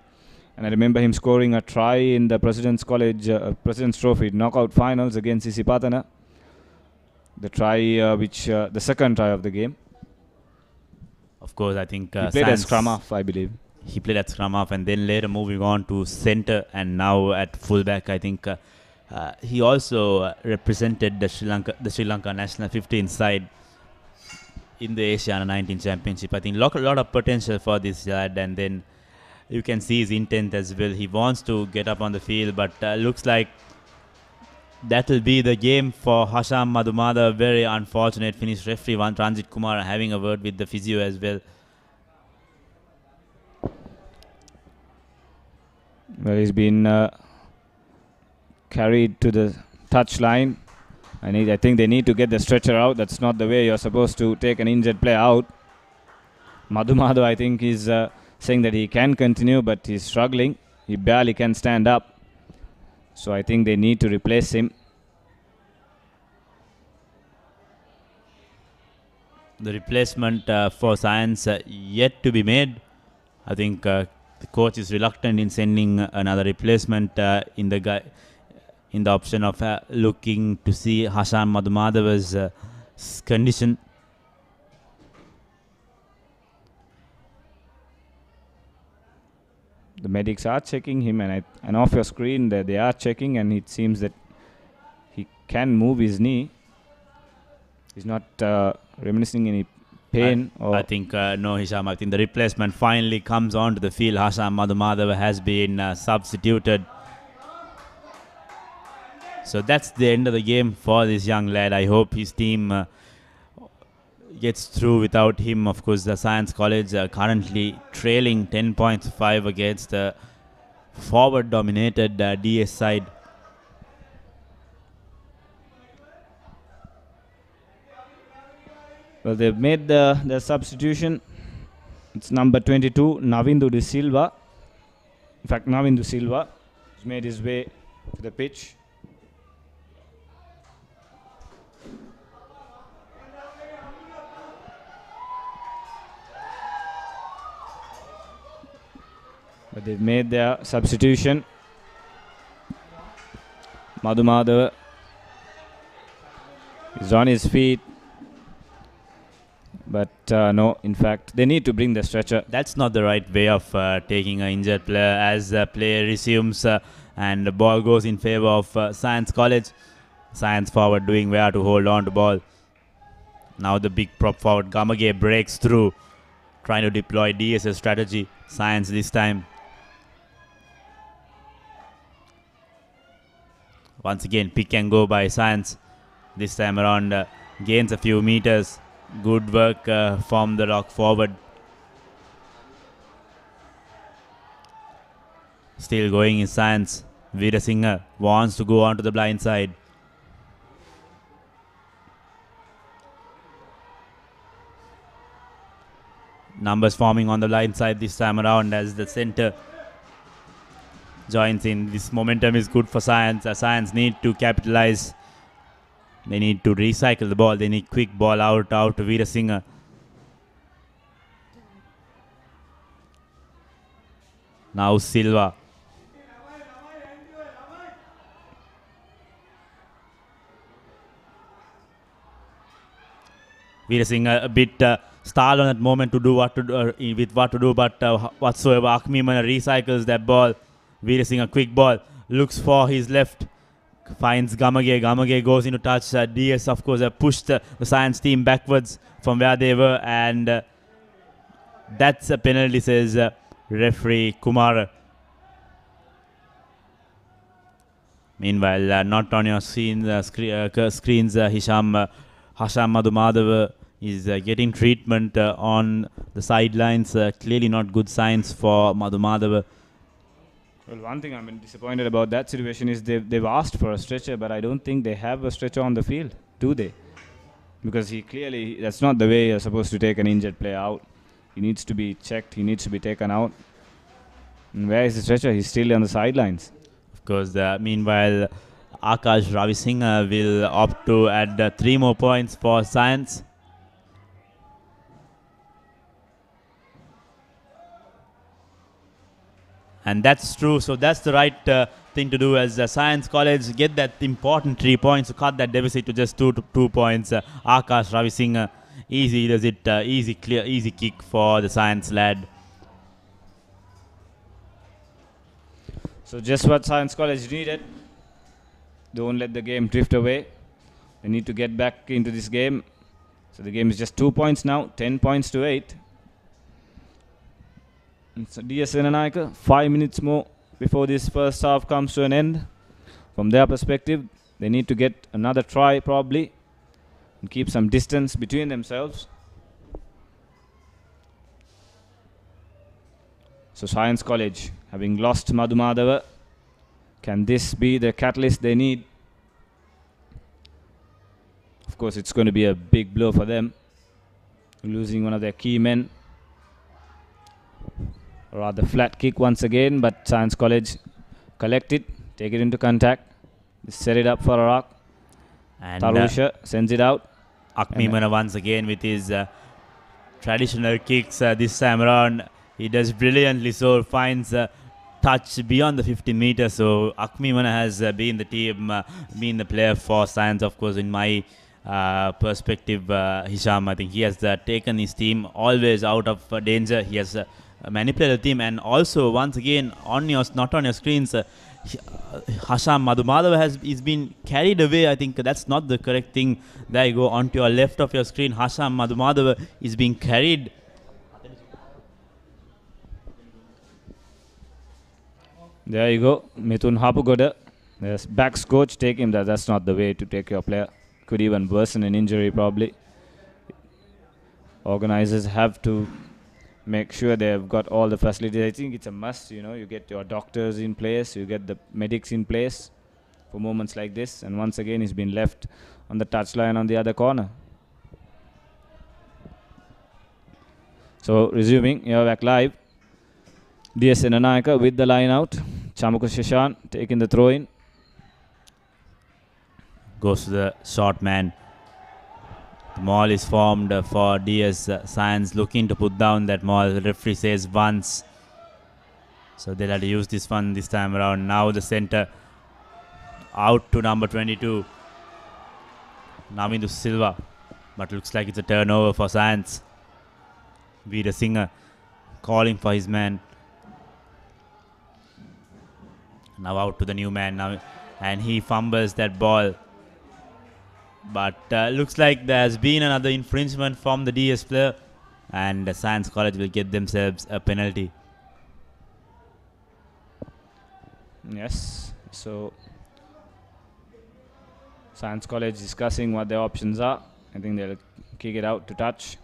And I remember him scoring a try in the President's College, President's Trophy knockout finals against Isipatana. The try, the second try of the game. Of course, I think he played at scrum half, I believe. He played at scrum half and then later moving on to centre and now at fullback. I think he also represented the Sri Lanka national 15 side in the Asia 19 Championship. I think a lot of potential for this lad, and then you can see his intent as well. He wants to get up on the field, but looks like that will be the game for Hasham Madhu Madhava. Very unfortunate finish. Referee Ranjit Kumar having a word with the physio as well. Well, he's been carried to the touch line. I think they need to get the stretcher out. That's not the way you're supposed to take an injured player out. Madhu Madhava, I think, is saying that he can continue, but he's struggling. He barely can stand up. So I think they need to replace him. The replacement for Science yet to be made. I think the coach is reluctant in sending another replacement in the option of looking to see Hasham Madhu Madhava's condition. The medics are checking him, and off your screen they are checking, and it seems that he can move his knee. He's not reminiscing any pain. I think no, Hisham. I think the replacement finally comes onto the field. Hasham Madhu Madhava has been substituted. So that's the end of the game for this young lad. I hope his team gets through without him. Of course, the Science College currently trailing 10 points 5 against the forward-dominated DS side. Well, they've made the substitution. It's number 22, Navindu De Silva. In fact, Navindu Silva has made his way to the pitch. But they've made their substitution. Madhu Madhava is on his feet. But no, in fact, they need to bring the stretcher. That's not the right way of taking an injured player. As the play resumes and the ball goes in favor of Science College. Science forward doing where to hold on to ball. Now the big prop forward Gamage breaks through, trying to deploy DS's strategy. Science this time. Once again, pick and go by Science. This time around, gains a few meters. Good work from the rock forward. Still going in Science. Veera Singer wants to go onto the blind side. Numbers forming on the blind side this time around as the center joins in. This momentum is good for Science. Science need to capitalize. They need to recycle the ball. They need quick ball out to Veera Singer. Now Silva. Veera Singer a bit stalled on that moment to do what to do, but whatsoever Akmi Mana recycles that ball. Veera Singer quick ball, looks for his left, finds Gamage. Gamage goes into touch. DS of course pushed the Science team backwards from where they were, and that's a penalty, says referee Kumar. Meanwhile, not on your screens, Hasham Madhu Madhava is getting treatment on the sidelines. Clearly not good signs for Madhu Madhava. Well, one thing I'm disappointed about that situation is they've asked for a stretcher, but I don't think they have a stretcher on the field, do they? Because that's not the way you're supposed to take an injured player out. He needs to be checked, he needs to be taken out. And where is the stretcher? He's still on the sidelines. Of course, meanwhile, Akash Ravisinghe will opt to add 3 more points for Science. And that's true. So that's the right thing to do as Science College. Get that important 3 points to cut that deficit to just 2 points. Akash Ravisinghe, easy does it. Easy clear, easy kick for the Science lad. So just what Science College needed. Don't let the game drift away. They need to get back into this game. So the game is just 2 points now. 10 points to 8. So DS Senanayake, 5 minutes more before this first half comes to an end. From their perspective, they need to get another try probably and keep some distance between themselves. So Science College, having lost Madhu Madhava, can this be the catalyst they need? Of course, it's going to be a big blow for them, losing one of their key men. Rather flat kick once again, but Science College collect it, take it into contact, set it up for Arak. And Tarusha sends it out. Akmimana once again with his traditional kicks this time around. He does brilliantly, so finds touch beyond the 50 meters. So Akmimana has been the team, been the player for Science, of course, in my perspective. Hisham, I think he has taken his team always out of danger. He has manipulated the team, and also once again not on your screens, Hasham Madhu Madhava is been carried away. I think that's not the correct thing. There you go, onto your left of your screen. Hasham Madhu Madhava is being carried. There you go, Mithun Hapugoda. There's backs coach, take him. That's not the way to take your player. Could even worsen an injury probably. Organizers have to make sure they've got all the facilities. I think it's a must, you get your doctors in place, you get the medics in place for moments like this. And once again, he's been left on the touchline on the other corner. So resuming, you're back live. DS Senanayake with the line out. Chamuka Shashan taking the throw in. Goes to the short man. The maul is formed for DS Science, looking to put down that maul. The referee says once. So they'll have to use this one this time around. Now the center out to number 22. Namindu Silva. But looks like it's a turnover for Science. Veera Singer calling for his man. Now out to the new man now, and he fumbles that ball. But looks like there's been another infringement from the DS player, and Science College will get themselves a penalty. Yes, so Science College discussing what their options are. I think they'll kick it out to touch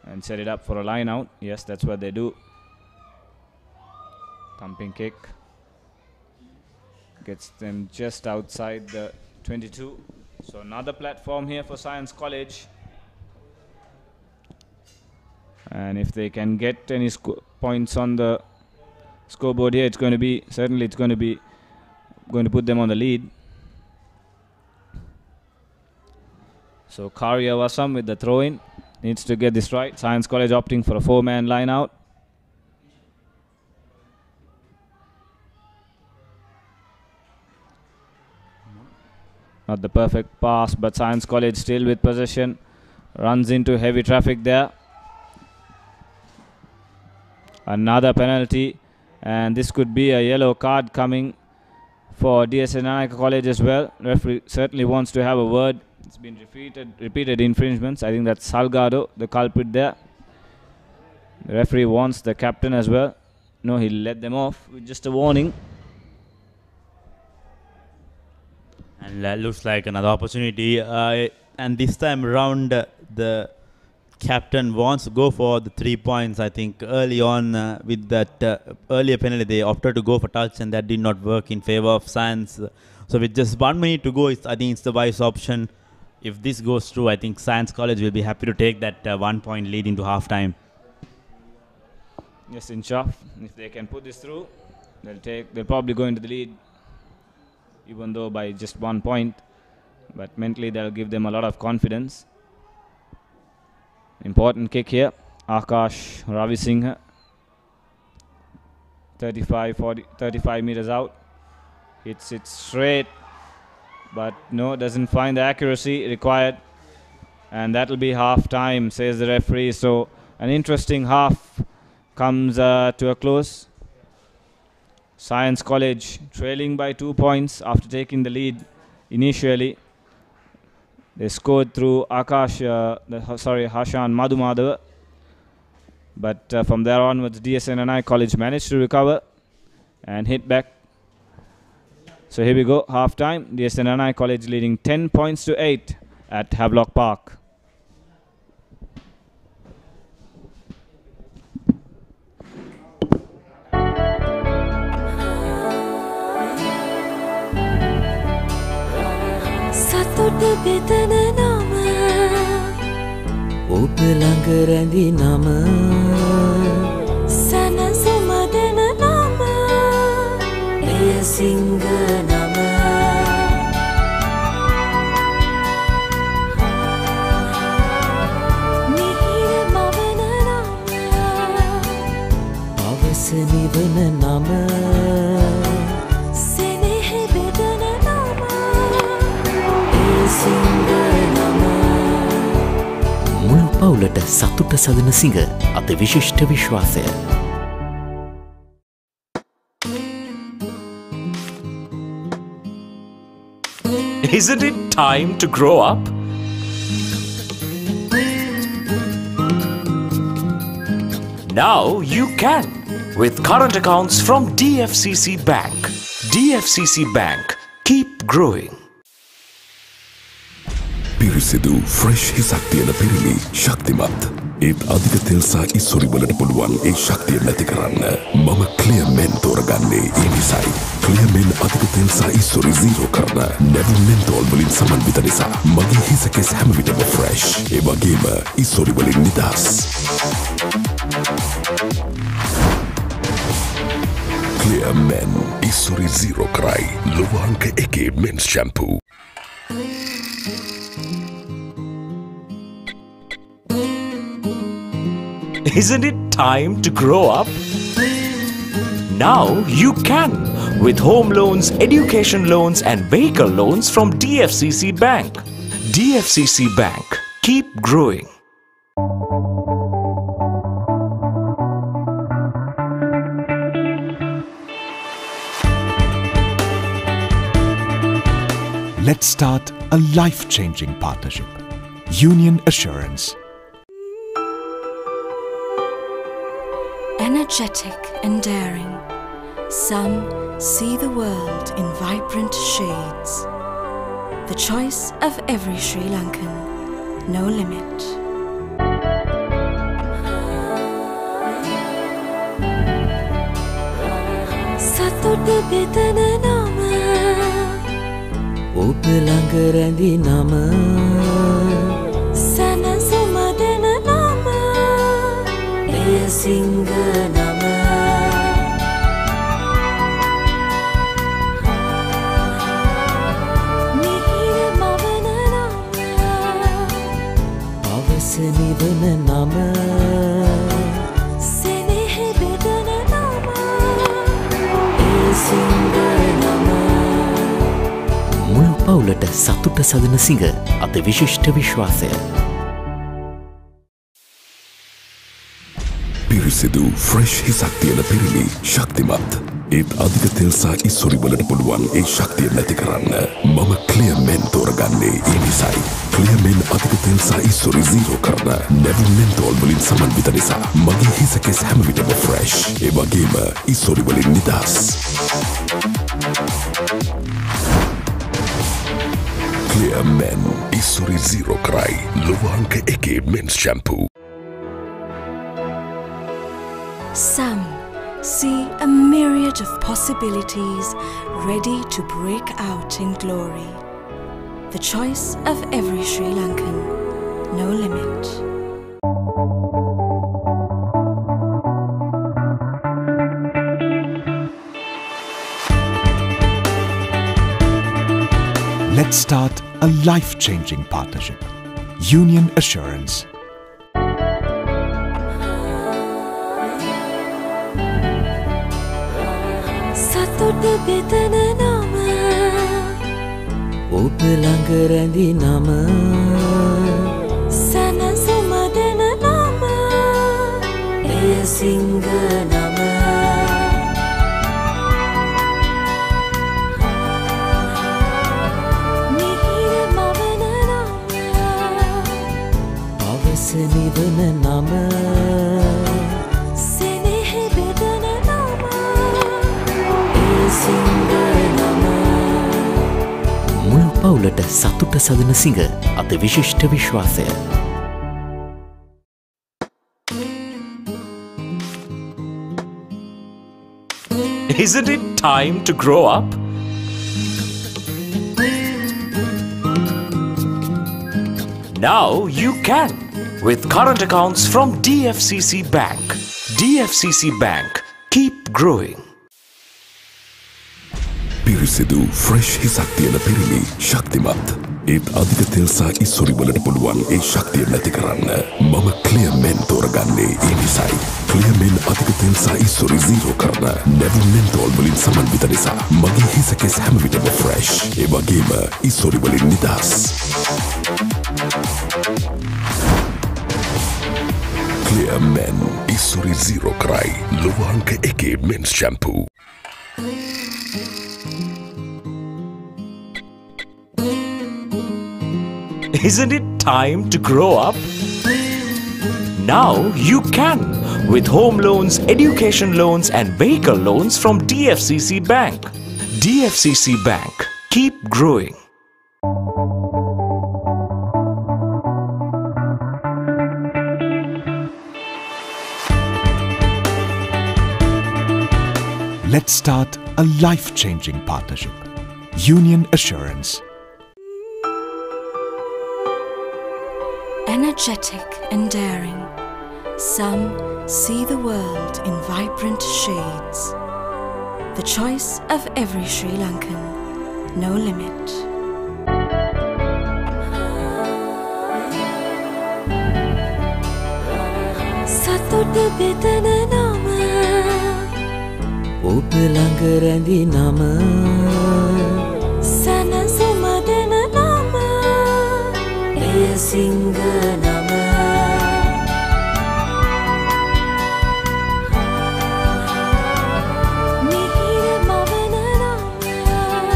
and set it up for a line out. Yes, that's what they do. Thumping kick gets them just outside the 22. So another platform here for Science College. And if they can get any points on the scoreboard here, it's going to be going to put them on the lead. So Karya Vasam with the throw-in needs to get this right. Science College opting for a 4-man line out. Not the perfect pass, but Science College still with possession. Runs into heavy traffic there. Another penalty, and this could be a yellow card coming for DS Senanayake College as well. Referee certainly wants to have a word. It's been repeated infringements. I think that's Salgado, the culprit there. The referee wants the captain as well. No, he'll let them off with just a warning. And looks like another opportunity. And this time around, the captain wants to go for the 3 points. I think early on with that earlier penalty, they opted to go for touch, and that did not work in favor of Science. So with just 1 minute to go, I think it's the wise option. If this goes through, I think Science College will be happy to take that 1 point lead into half-time. Yes, Inshaf, if they can put this through, they'll probably go into the lead, even though by just 1 point. But mentally, that'll give them a lot of confidence. Important kick here. Akash Ravi Singh, 35 meters out. Hits it straight, but no, doesn't find the accuracy required. And that'll be half time, says the referee. So an interesting half comes to a close. Science College trailing by 2 points after taking the lead initially. They scored through Hashan Madhumadava. But from there onwards, Senanayake College managed to recover and hit back. So here we go, half time. Senanayake College leading 10 points to 8 at Havelock Park. ඔබ ළඟ රැඳි නම සනසුමදන නම එය සිංහ නම මිහිර මවන නම පවස නිවන නම සෙනෙහ බෙදන නම එය සිංහ නම මුළු පවුලට සතුට සදන සිංහ අත විශිෂ්ට විශ්වාසය. Isn't it time to grow up? Now you can with current accounts from DFCC Bank. DFCC Bank. Keep growing. පිරිසිදු ෆ්‍රෙෂ් හිසක් තියෙන පිරිලි ශක්තිමත් ඒත් අධික තෙල් සහ ඉස්සොරි වලට පුළුවන් ඒ ශක්තිය නැති කරන්න මම ක්ලියර් මෙන් තෝරගන්නේ ඒ නිසායි ක්ලියර් මෙන් අධික තෙල් සහ ඉස්සොරි zero කරන නැවුම් මෙන්තෝල් වලින් සමන්විත නිසා මගේ හිස කෙස් හැම විටම ෆ්‍රෙෂ් ඒ වගේම ඉස්සොරි වලින් නිදහස් ක්ලියර් මෙන් ඉස්සොරි zero කරයි ලෝවාංක එකේ මෙන්ස් shampoo Isn't it time to grow up? Now you can with home loans, education loans and vehicle loans from DFCC Bank. DFCC Bank. Keep growing. Let's start a life-changing partnership. Union Assurance. Energetic and daring, some see the world in vibrant shades. The choice of every Sri Lankan, no limit. සතුට බෙදන නම ඔබ ළඟ රැඳි නම සනසුමදන නම එය සිංහ නම මිහිර මවන නම පවස නිවන නම සෙනෙහ බෙදන නම එය සිංහ නම මුළු පවුලට සතුට සදන සිංහ අත විශිෂ්ට විශ්වාසය. පිරිසිදු ෆ්‍රෙෂ් හිසක් තියෙන පිරිලි ශක්තිමත් ඒත් අධික තෙල් සහ ඉස්සොරි වලට පුළුවන් ඒ ශක්තිය නැති කරන්න මම ක්ලියර් මෙන් තෝරගන්නේ ඒ නිසායි ක්ලියර් මෙන් අධික තෙල් සහ ඉස්සොරි zero කරන නැවුම් මෙන්තෝල් වලින් සමන්විත නිසා මගේ හිස කෙස් හැම විටම ෆ්‍රෙෂ් ඒ වගේම ඉස්සොරි වලින් නිදහස් Clear Men Isuri Zero Cry Luwangka Eke Men's Shampoo. Some see a myriad of possibilities ready to break out in glory. The choice of every Sri Lankan, no limit. Let's start a life-changing partnership. Union Assurance. සතුට බෙදන නම ඔබ ළඟ රැඳි නම සැනසුම දෙන නම එය සිංහ නම මිහිර මවන නම පවස නිවන නම මුළු පවුලට සතුට සදන සිංහ අත විශිෂ්ට විශ්වාසය. Isn't it time to grow up? Now you can with current accounts from DFCC Bank. DFCC Bank. Keep growing. පිරිසිදු ෆ්‍රෙෂ් හිසක් තියෙන පිරිමි ශක්තිමත් ඒත් අධික තෙල් සහ ඉස්සුරි වලට පුළුවන් ඒ ශක්තිය නැති කරන්න මම ක්ලියර් මෙන් තෝරගන්නේ ඒ නිසායි ක්ලියර් මෙන් අධික තෙල් සහ ඉස්සුරි zero කරන නැවුම් මෙන්තෝල් වලින් සමන්විත නිසා මගේ හිස කෙස් හැම විටම ෆ්‍රෙෂ් ඒ වගේම ඉස්සුරි වලින් නිදහස් ක්ලියර් මෙන් ඉස්සුරි zero කරයි ලුවාංක එකේ මෙන්ස් shampoo Isn't it time to grow up? Now you can with home loans, education loans and vehicle loans from DFCC Bank. DFCC Bank. Keep growing. Let's start a life-changing partnership. Union Assurance. Energetic and daring, some see the world in vibrant shades. The choice of every Sri Lankan, no limit. සතුට බෙදන නම ඔබ ළඟ රැඳි නම සැනසුම දෙන නම එය සිංහ නම මිහිර මවන නම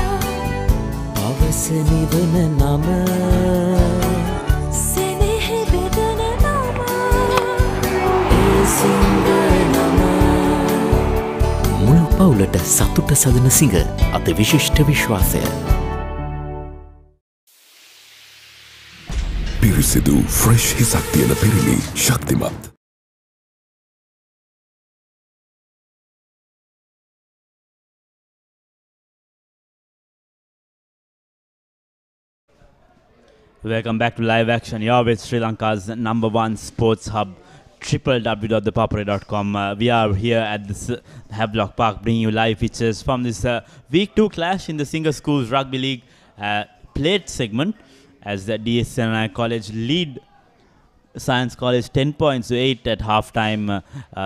පවස නිවන නම සෙනෙහ බෙදන නම එය සිංහ නම මුළු පවුලට සතුට සදන සිංහ අත විශිෂ්ට විශ්වාසය. පිරිසිදු ෆ්‍රෙෂ් හිසක් තියෙන පිරිමි ශක්තිමත් Welcome back to Live Action. You're with Sri Lanka's #1 sports hub, www.thepapare.com. We are here at this Havelock Park bringing you live pictures from this Week 2 clash in the Singer Schools Rugby League plate segment as the Senanayake College lead Science College 10 points to 8 at halftime.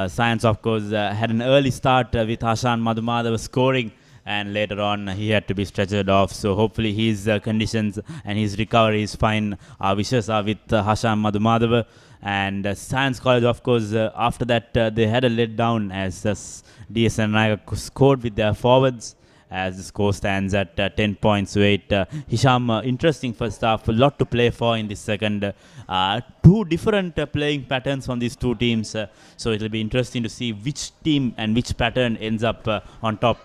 Science, of course, had an early start with Hashan Madhumadava scoring, and later on he had to be stretchered off. So hopefully his conditions and his recovery is fine. Our wishes are with Hashan Madhumadava. And Science College, of course, after that they had a letdown as DSNI scored with their forwards. As the score stands at 10 points to 8. Hisham, interesting first half, a lot to play for in this second. Two different playing patterns from these two teams. So it will be interesting to see which team and which pattern ends up on top.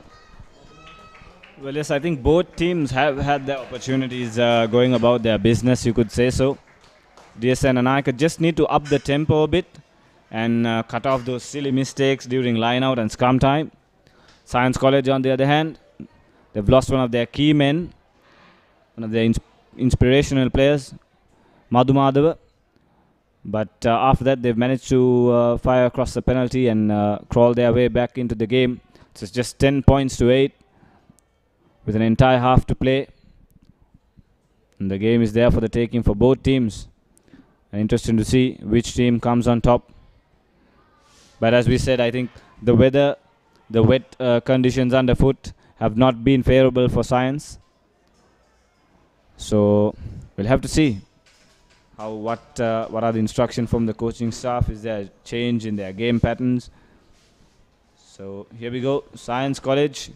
Well, yes, I think both teams have had their opportunities going about their business, you could say so. DSN and I could just need to up the tempo a bit and cut off those silly mistakes during line-out and scrum time. Science College, on the other hand, they've lost one of their key men, one of their inspirational players, Madhu Madhava. But after that, they've managed to fire across the penalty and crawl their way back into the game. So it's just 10 points to 8 with an entire half to play. And the game is there for the taking for both teams. And interesting to see which team comes on top. But as we said, I think the weather, the wet conditions underfoot have not been favorable for Science. So we'll have to see what are the instructions from the coaching staff. Is there a change in their game patterns? So here we go. Science College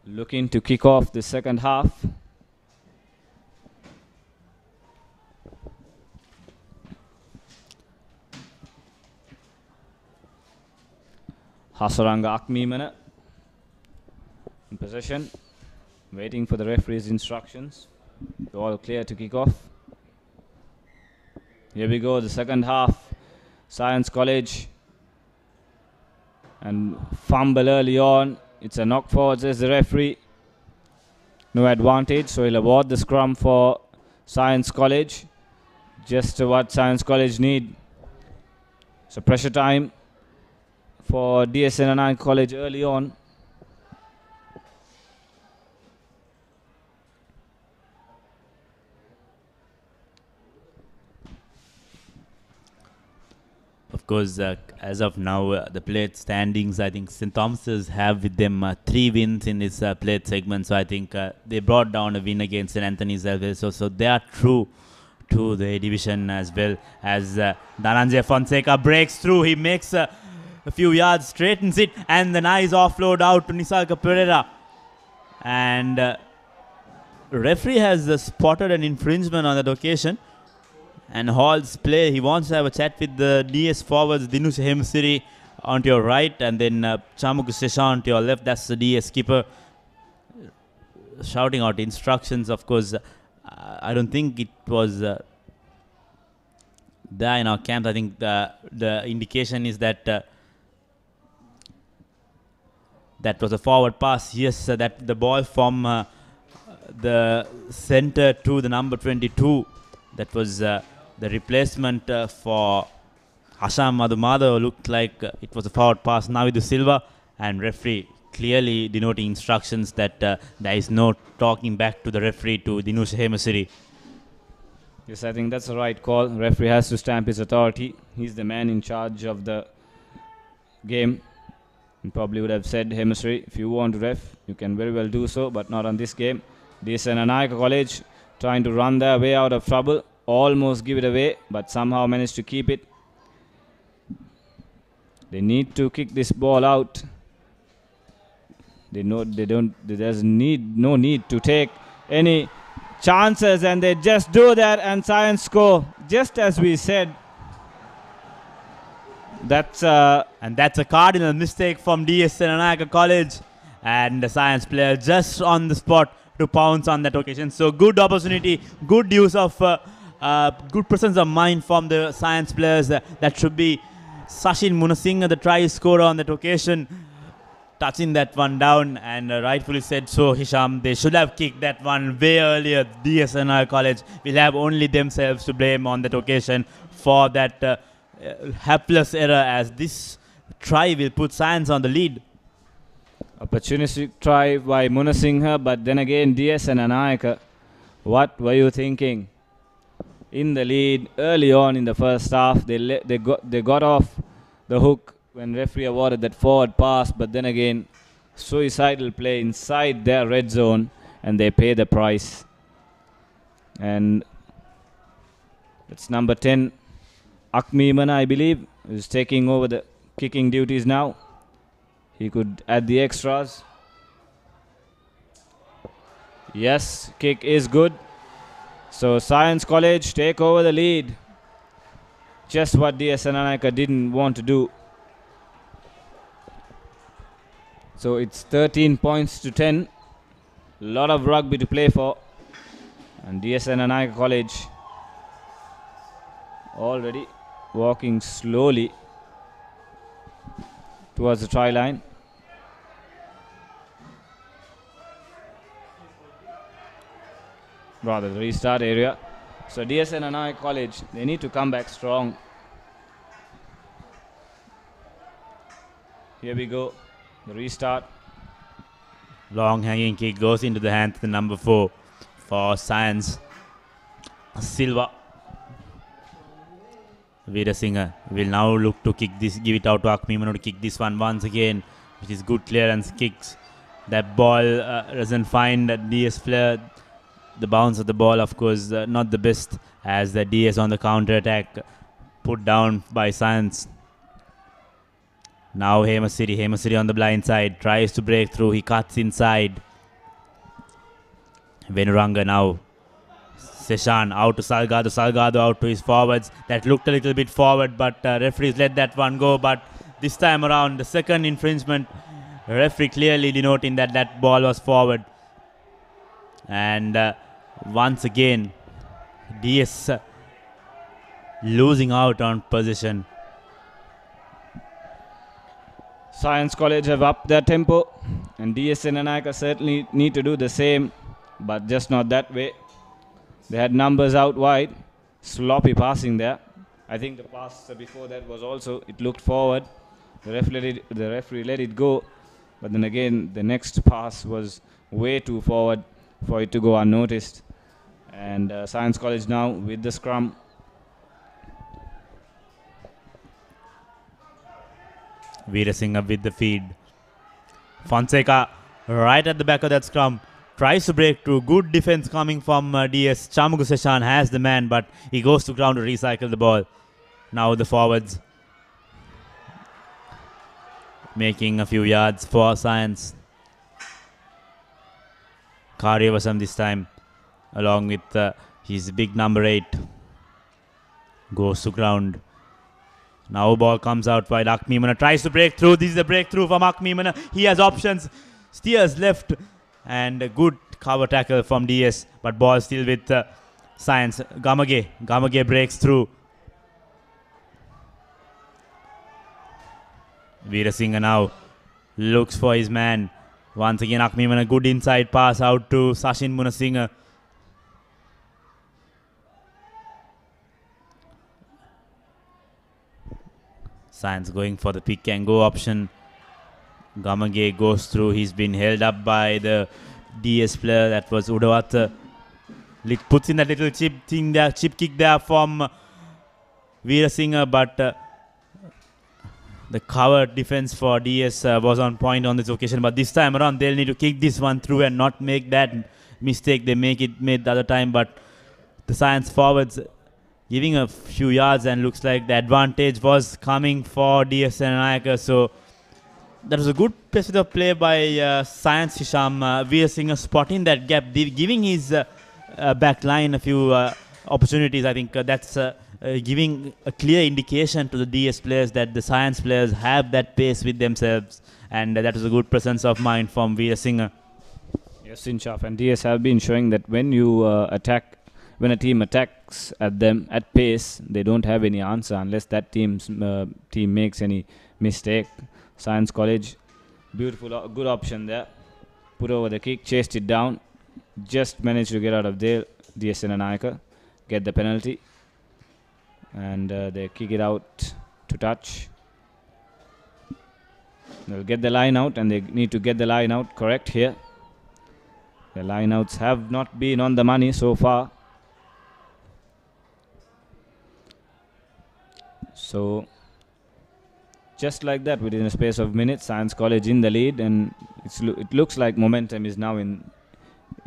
looking to kick off the second half. Hasaranga Akmimana in possession, waiting for the referee's instructions. All clear to kick off. Here we go, the second half. Science College. And fumble early on. It's a knock forward, says the referee. No advantage, so he'll award the scrum for Science College. Just what Science College need. So pressure time for Senanayake College early on. Of course, as of now, the plate standings, I think St. Thomas's have with them 3 wins in this plate segment. So I think they brought down a win against St. Anthony's as well. So they are true to the division as well. As Dhananjay Fonseca breaks through, he makes a few yards, straightens it, and the nice offload out to Nisaka Pereira. And referee has spotted an infringement on that occasion and halts play. He wants to have a chat with the DS forwards, Dinush Hemsiri onto your right, and then Chamuku Seshan to your left. That's the DS skipper shouting out instructions. Of course, I don't think it was there in our camp. I think the indication is that that was a forward pass. Yes, that the ball from the center to the number 22. That was the replacement for Hasham Madhumada. Looked like it was a forward pass. Navidu Silva, and referee clearly denoting instructions that there is no talking back to the referee, to Dinush Hemasiri. Yes, I think that's the right call. Referee has to stamp his authority. He's the man in charge of the game. And probably would have said, Hemasiri, if you want to ref, you can very well do so, but not on this game. Senanayake College trying to run their way out of trouble. Almost give it away, but somehow managed to keep it. They need to kick this ball out. They know they don't. There's no need to take any chances, and they just do that, and Science score just as we said. That's a cardinal mistake from Senanayake College, and the Science player just on the spot to pounce on that occasion. So good opportunity, good use of good presence of mind from the Science players. That should be Sachin Munasinghe, the try scorer on that occasion, touching that one down, and rightfully said so, Hisham. They should have kicked that one way earlier. Senanayake College will have only themselves to blame on that occasion for that hapless error, as this try will put Science on the lead. Opportunistic try by Munasinghe, but then again Senanayake, what were you thinking? In the lead early on in the first half, they got off the hook when referee awarded that forward pass, but then again suicidal play inside their red zone, and they pay the price. And that's number 10, Akmimana, I believe, is taking over the kicking duties now. He could add the extras. Yes, kick is good. So Science College take over the lead. Just what Senanayake didn't want to do. So it's 13 points to 10. Lot of rugby to play for. And Senanayake College already walking slowly towards the try line. Rather, the restart area. So Senanayake College, they need to come back strong. Here we go, the restart. Long hanging kick goes into the hands of the number 4 for Science. Silva. Singer will now look to kick this, give it out to Akmimana to kick this one once again, which is good clearance kicks. That ball doesn't find a DS player. The bounce of the ball, of course, not the best, as the DS on the counter attack put down by Science. Now Hemasiri on the blind side, tries to break through, he cuts inside. Venuranga now. Seshan out to Salgado out to his forwards. That looked a little bit forward, but referees let that one go. But this time around, the second infringement, referee clearly denoting that that ball was forward. And once again, DS losing out on position. Science College have upped their tempo, and Senanayake certainly need to do the same, but just not that way. They had numbers out wide, sloppy passing there. I think the pass before that was also, it looked forward. The referee let it go, but then again the next pass was way too forward for it to go unnoticed. And Science College now with the scrum. Veerasinghe with the feed. Fonseca right at the back of that scrum. Tries to break through. Good defense coming from DS. Chamugu Seshan has the man, but he goes to ground to recycle the ball. Now the forwards making a few yards for Science. Karyavasam this time, along with his big number 8. Goes to ground. Now ball comes out wide. Akmimana tries to break through. This is a breakthrough from Akmimana. He has options. Steers left. And a good cover tackle from DS. But ball still with Science. Gamage breaks through. Veerasinghe now looks for his man. Once again, Akmimana, good inside pass out to Sachin Munasinghe. Science going for the pick and go option. Gamage goes through. He's been held up by the DS player. That was Udawat. Puts in that little chip kick there from Veerasinghe, but the cover defense for DS was on point on this occasion. But this time around, they'll need to kick this one through and not make that mistake they made the other time. But the Science forwards giving a few yards, and looks like the advantage was coming for DS Senanayake. So that was a good piece of play by Science Hisham. Veerasinghe spotting that gap, giving his back line a few opportunities. I think that's giving a clear indication to the DS players that the Science players have that pace with themselves, and that was a good presence of mind from Veerasinghe. Yes, Inshaf, and DS have been showing that when you when a team attacks at them at pace, they don't have any answer unless that team makes any mistake. Science College, beautiful, good option there. Put over the kick, chased it down, just managed to get out of there. Senanayake get the penalty, and they kick it out to touch. They'll get the line out, and they need to get the line out correct here. The line outs have not been on the money so far. So just like that, within a space of minutes, Science College in the lead, and it looks like momentum is now in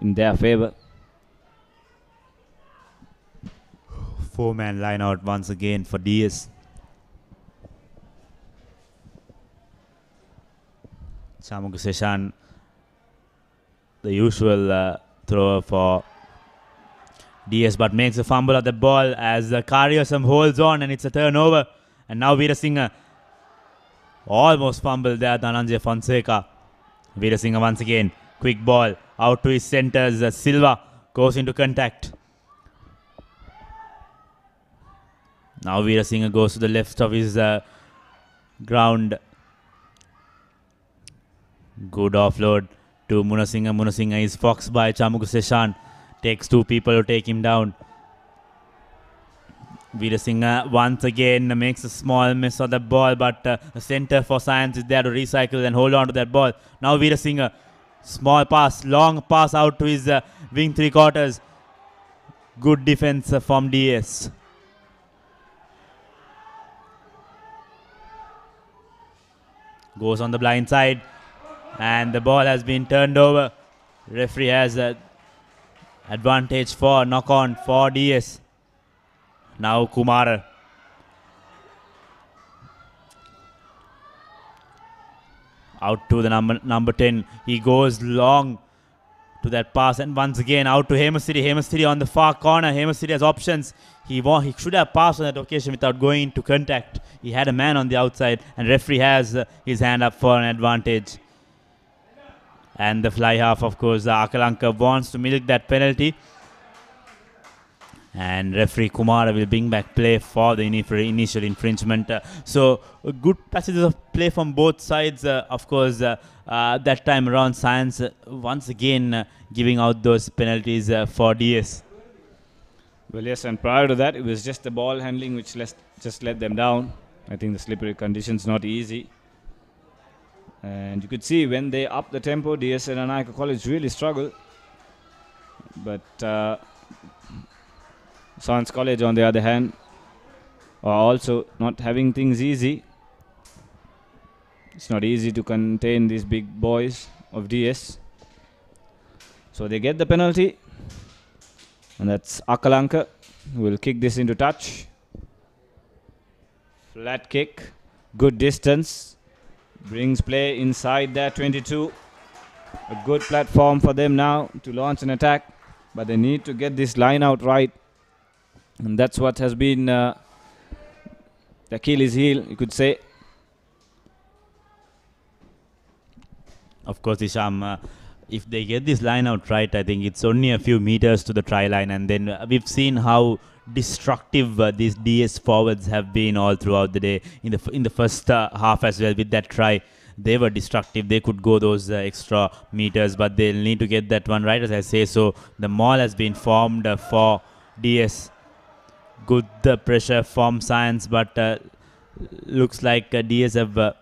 their favor. 4-man line out once again for DS. Chamugu Seshan, the usual thrower for DS, but makes a fumble at the ball as Karyasam holds on, and it's a turnover. And now Veerasinghe almost fumbled there, Dhananjay Fonseca. Veerasinghe once again. Quick ball out to his centers. Silva goes into contact. Now Veerasinghe goes to the left of his ground. Good offload to Munasinghe. Munasinghe is foxed by Chamuka Seshan. Takes two people to take him down. Veerasinghe once again makes a small miss on the ball, but the center for Science is there to recycle and hold on to that ball. Now Veerasinghe, small pass, long pass out to his wing three quarters. Good defense from DS. Goes on the blind side, and the ball has been turned over. Referee has advantage for knock on for DS. Now Kumar. Out to the number 10. He goes long to that pass, and once again out to Hemasiri. Hemasiri on the far corner. Hemasiri has options. He should have passed on that occasion without going into contact. He had a man on the outside, and referee has his hand up for an advantage. And the fly half, of course, Akalanka wants to milk that penalty. And referee Kumara will bring back play for the initial infringement. So good passages of play from both sides. Of course, that time around, Science once again giving out those penalties for DS. Well, yes, and prior to that, it was just the ball handling which just let them down. I think the slippery conditions not easy. And you could see when they up the tempo, DS and Senanayake College really struggle. But Science College, on the other hand, are also not having things easy. It's not easy to contain these big boys of DS. So they get the penalty. And that's Akalanka who will kick this into touch. Flat kick, good distance, brings play inside that 22. A good platform for them now to launch an attack, but they need to get this line out right. And that's what has been the Achilles heel, you could say. Of course, Isham, if they get this line out right, I think it's only a few meters to the try line, and then we've seen how destructive these DS forwards have been all throughout the day. In the first half as well, with that try, they were destructive. They could go those extra meters, but they'll need to get that one right, as I say. So the maul has been formed for DS. Good pressure from Science, but looks like DS have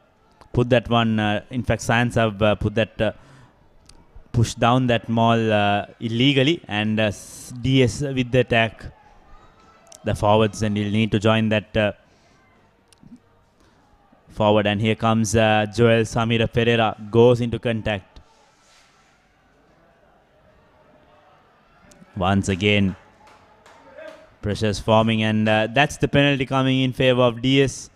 put that one. In fact, Science have put that. Pushed down that maul illegally, and DS with the attack, the forwards, and he'll need to join that forward. And here comes Joel Samira Pereira, goes into contact. Once again, pressure's forming, and that's the penalty coming in favor of DS.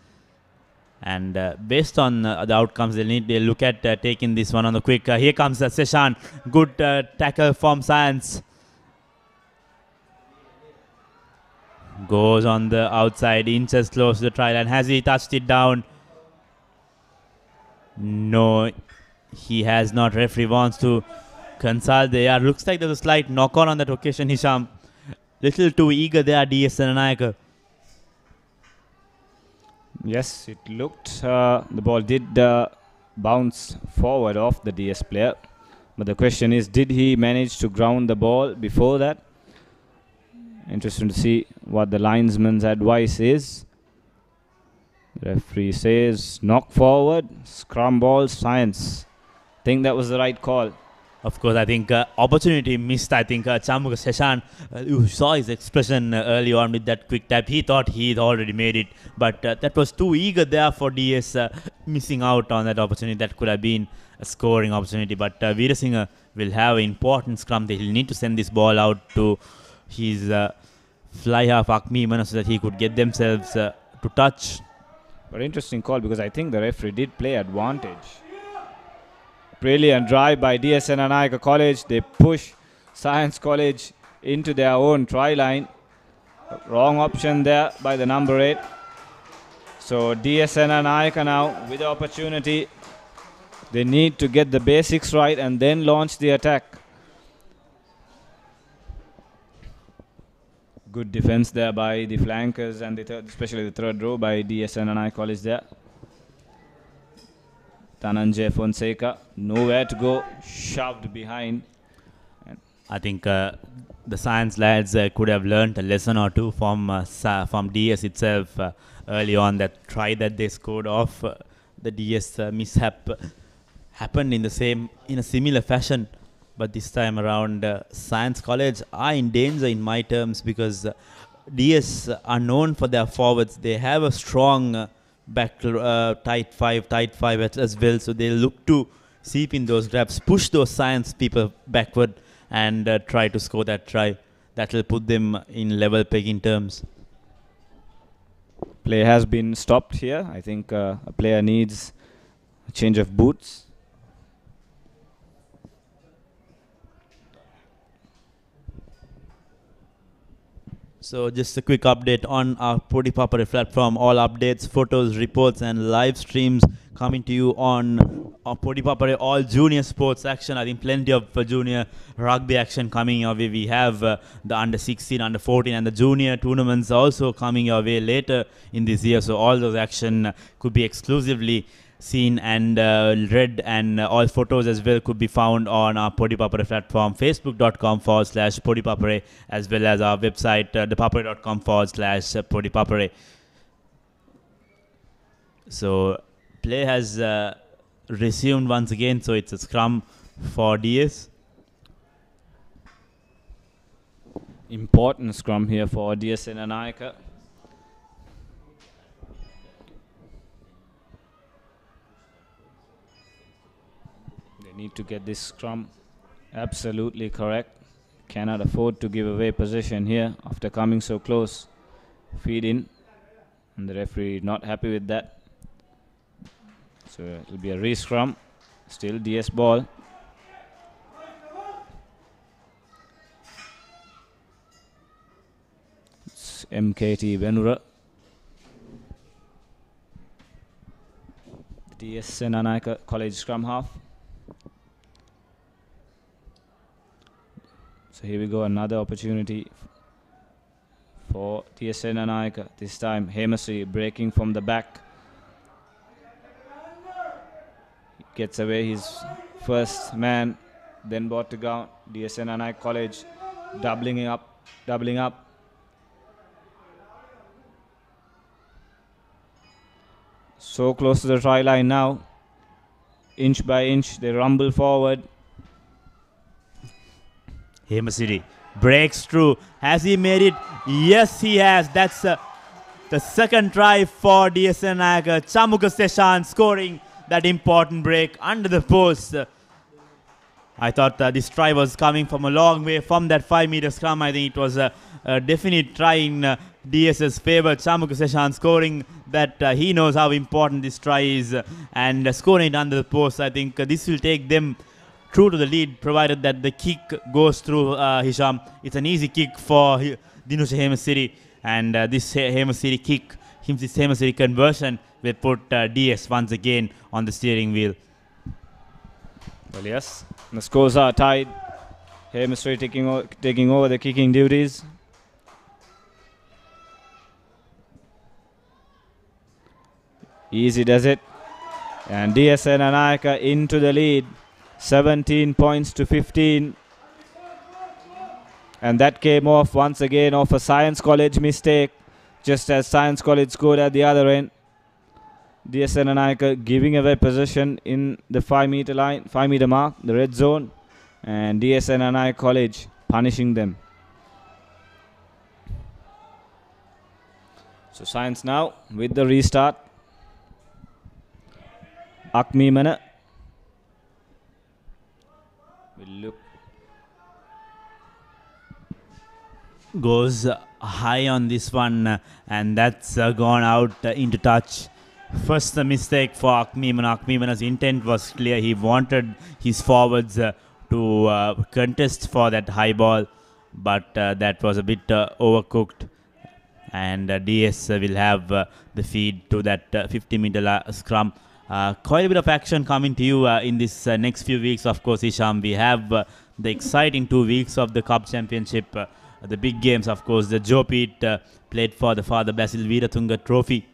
And based on the outcomes, they'll look at taking this one on the quick. Here comes Seshan. Good tackle from Science. Goes on the outside, inches close to the try line. Has he touched it down? No, he has not. Referee wants to consult there. Looks like there's a slight knock-on that occasion, Hisham. Little too eager there, DS Senanayake. Yes, it looked, the ball did bounce forward off the DS player. But the question is, did he manage to ground the ball before that? Interesting to see what the linesman's advice is. The referee says, knock forward, scrum ball, Science. Think that was the right call. Of course, I think opportunity missed. I think Chamuka Seshan, you saw his expression early on with that quick tap. He thought he'd already made it, but that was too eager there for DS, missing out on that opportunity. That could have been a scoring opportunity. But Veerasinghe will have an important scrum. He'll need to send this ball out to his fly half Akmi Imana so that he could get themselves to touch. But interesting call, because I think the referee did play advantage. Brilliant drive by DS Senanayake College. They push Science College into their own try line. Wrong option there by the number 8. So DS Senanayake now with the opportunity They need to get the basics right and then launch the attack. Good defense there by the flankers and especially the third row by DS Senanayake College there. Dhananjay Fonseca, nowhere to go, shoved behind. I think the science lads could have learned a lesson or two from DS itself early on. That try that they scored off the DS mishap happened in a similar fashion, but this time around Science College are in danger in my terms, because DS are known for their forwards. They have a strong back tight five as well, so they look to seep in those grabs, push those Science people backward and try to score that try. That will put them in level pegging terms. Play has been stopped here. I think a player needs a change of boots. So just a quick update on our ThePapare platform. All updates, photos, reports and live streams coming to you on ThePapare, all junior sports action. I think plenty of junior rugby action coming your way. We have the under 16, under 14 and the junior tournaments also coming your way later in this year. So all those action could be exclusively seen and read, and all photos as well could be found on our ThePapare platform, facebook.com/ThePapare, as well as our website, thepapare.com/ThePapare. So play has resumed once again, so it's a scrum for DS. Important scrum here for DS Senanayake. Need to get this scrum absolutely correct. Cannot afford to give away possession here after coming so close. Feed in, and the referee not happy with that. So it will be a re-scrum. Still DS ball. It's MKT Venura. DS Senanayake College scrum half. So here we go, another opportunity for DS Senanayake. This time Hemasri breaking from the back. He gets away his first man, then brought to ground. DS Senanayake College doubling up. So close to the try line now. Inch by inch they rumble forward. Hemasiri breaks through. Has he made it? Yes, he has. That's the second try for DS Senanayake. Chamuka Seshan scoring that important break under the post. I thought this try was coming from a long way from that 5-meter scrum. I think it was a definite try in DS's favor. Chamuka Seshan scoring that. He knows how important this try is, and scoring it under the post. I think this will take them true to the lead, provided that the kick goes through Hisham. It's an easy kick for Dinusha Hemasiri, and this Hemasiri kick, this Hemasiri conversion will put DS once again on the steering wheel. Well, yes, the scores are tied. Hemasiri taking over the kicking duties. Easy does it, and DS Senanayake into the lead. 17 points to 15, and that came off once again off a Science College mistake, just as Science College scored at the other end. DS Senanayake giving away possession in the 5-meter line, 5-meter mark, the red zone, and DS Senanayake College punishing them. So Science now with the restart. Akmimana look, goes high on this one, and that's gone out into touch. First mistake for Akmimana. Akmimana's intent was clear. He wanted his forwards to contest for that high ball, but that was a bit overcooked, and DS will have the feed to that 50-meter scrum. Quite a bit of action coming to you in this next few weeks, of course, Isham. We have the exciting 2 weeks of the Cup Championship, the big games, of course. The Joe Pete played for the Father Basil Veeratunga Trophy,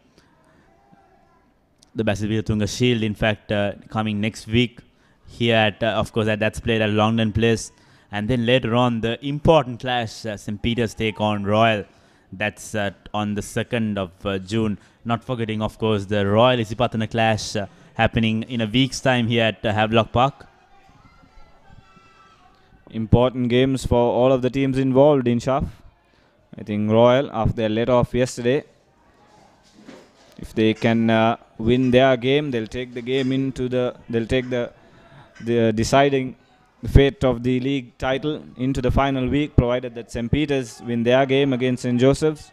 the Basil Veeratunga Shield, in fact, coming next week here at, of course, that's played at Longden Place. And then later on, the important clash, St. Peter's take on Royal. That's on the 2nd of June. Not forgetting, of course, the Royal Isipatana clash happening in a week's time here at Havelock Park. Important games for all of the teams involved in Shaf. I think Royal, after their let off yesterday, if they can win their game, they'll take the game into they'll take the deciding fate of the league title into the final week, provided that St. Peter's win their game against St. Joseph's.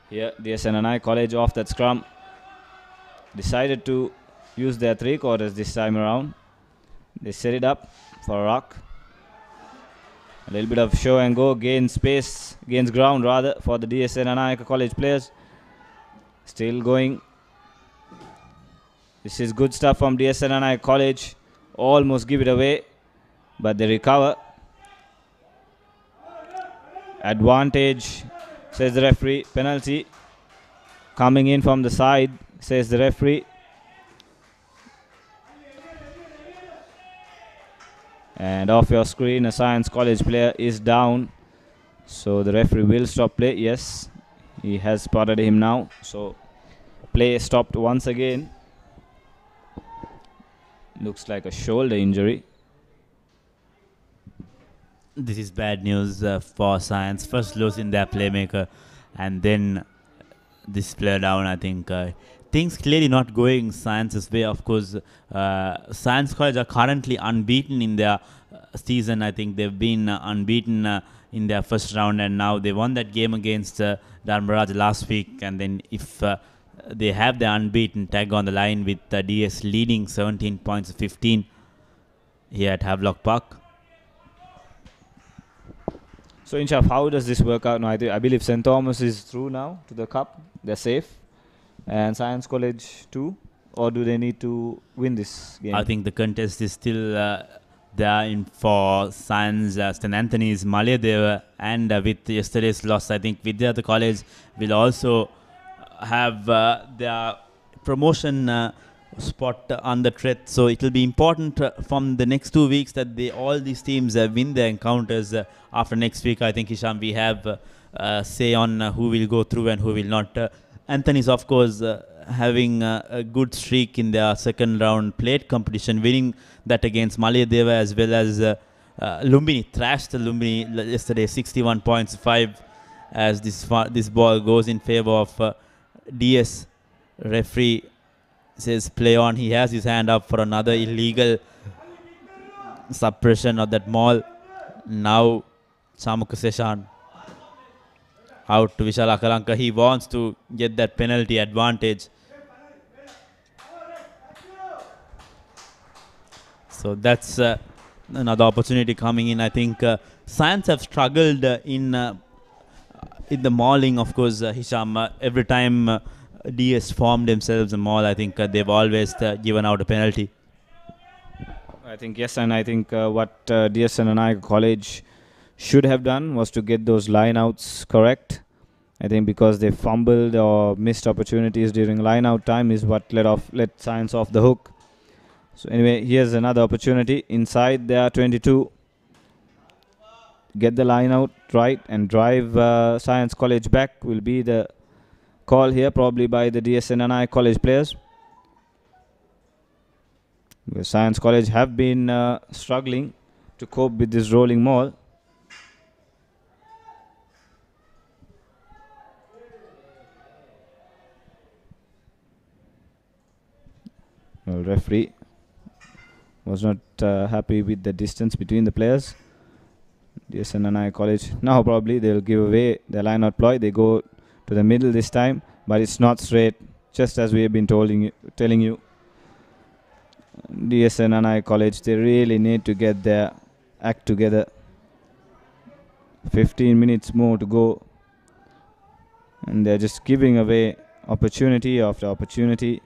Here, the Senanayake College off that scrum decided to use their 3/4 this time around. They set it up for a rock. A little bit of show and go, gains ground rather, for the Senanayake College players. Still going. This is good stuff from Senanayake College. Almost give it away, but they recover. Advantage, says the referee. Penalty coming in from the side, says the referee. And off your screen, a Science College player is down, so the referee will stop play. Yes, he has spotted him now, so play stopped once again. Looks like a shoulder injury. This is bad news for Science. First losing their playmaker, and then this player down. I think things clearly not going Science's way. Of course, Science College are currently unbeaten in their season. I think they've been unbeaten in their first round, and now they won that game against Dharmaraj last week. And then if they have the unbeaten tag on the line with DS leading 17 points to 15 here at Havelock Park. So, Inshaf, how does this work out now? I believe St. Thomas is through now to the cup. They're safe. And Science College too? Or do they need to win this game? I think the contest is still there in for Science, St. Anthony's, Malayadeva, and with yesterday's loss, I think Vidyartha College will also have their promotion spot on the threat. So it will be important from the next 2 weeks that all these teams win their encounters. After next week, I think, Hisham, we have say on who will go through and who will not. Anthony's, of course, having a good streak in their second round plate competition, winning that against Malayadeva, as well as Lumbini. Thrashed Lumbini yesterday, 61 points, 5, as this ball goes in favor of DS. Referee says play on. He has his hand up for another illegal suppression of that maul. Now Chamukha Seshan out to Vishal Akalanka. He wants to get that penalty advantage. So that's another opportunity coming in. I think Science have struggled in the mauling, of course, Hisham. Every time DS formed themselves a maul, I think they've always given out a penalty. I think yes, and I think what Senanayake College should have done was to get those line-outs correct. I think because they fumbled or missed opportunities during line-out time is what let Science off the hook. So anyway, here's another opportunity inside their 22. Get the line-out right and drive Science College back will be the call here, probably by the Senanayake College players. Because Science College have been struggling to cope with this rolling maul. Well, referee was not happy with the distance between the players. Senanayake College now probably they'll give away their line-out ploy. They go to the middle this time, but it's not straight, just as we have been telling you. Senanayake College, they really need to get their act together. 15 minutes more to go, and they're just giving away opportunity after opportunity.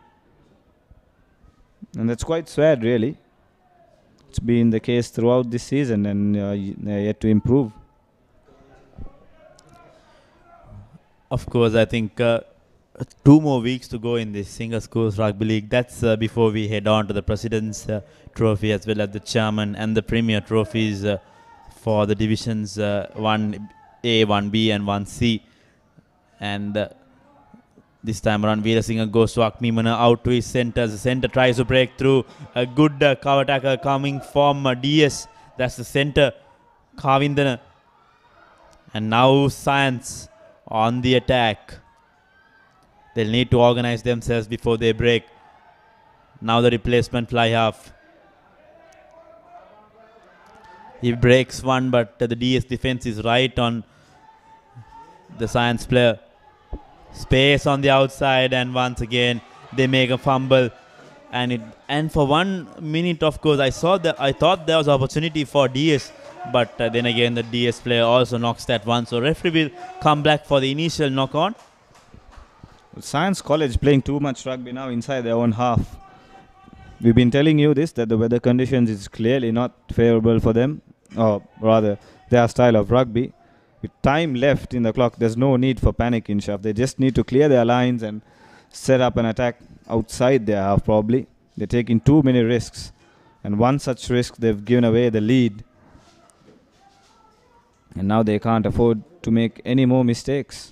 And that's quite sad, really. It's been the case throughout this season, and they're yet to improve. Of course, I think 2 more weeks to go in this Singer Schools Rugby League. That's before we head on to the President's Trophy, as well as the Chairman and the Premier Trophies for the divisions 1A, 1B and 1C. And this time around, Veerasinghe goes to Akmimana out to his centre. The centre tries to break through. A good cover tackle coming from DS. That's the centre, Kavindana. And now Science on the attack. They'll need to organize themselves before they break. Now the replacement fly half. He breaks one, but the DS defense is right on the Science player. Space on the outside, and once again they make a fumble. And for 1 minute, of course, I thought there was opportunity for DS, but then again the DS player also knocks that one. So referee will come back for the initial knock on. Science College playing too much rugby now inside their own half. We've been telling you this, that the weather conditions is clearly not favorable for them, or rather their style of rugby. With time left in the clock, there's no need for panic in Shaf. They just need to clear their lines and set up an attack outside their half probably. They're taking too many risks. And one such risk, they've given away the lead. And now they can't afford to make any more mistakes.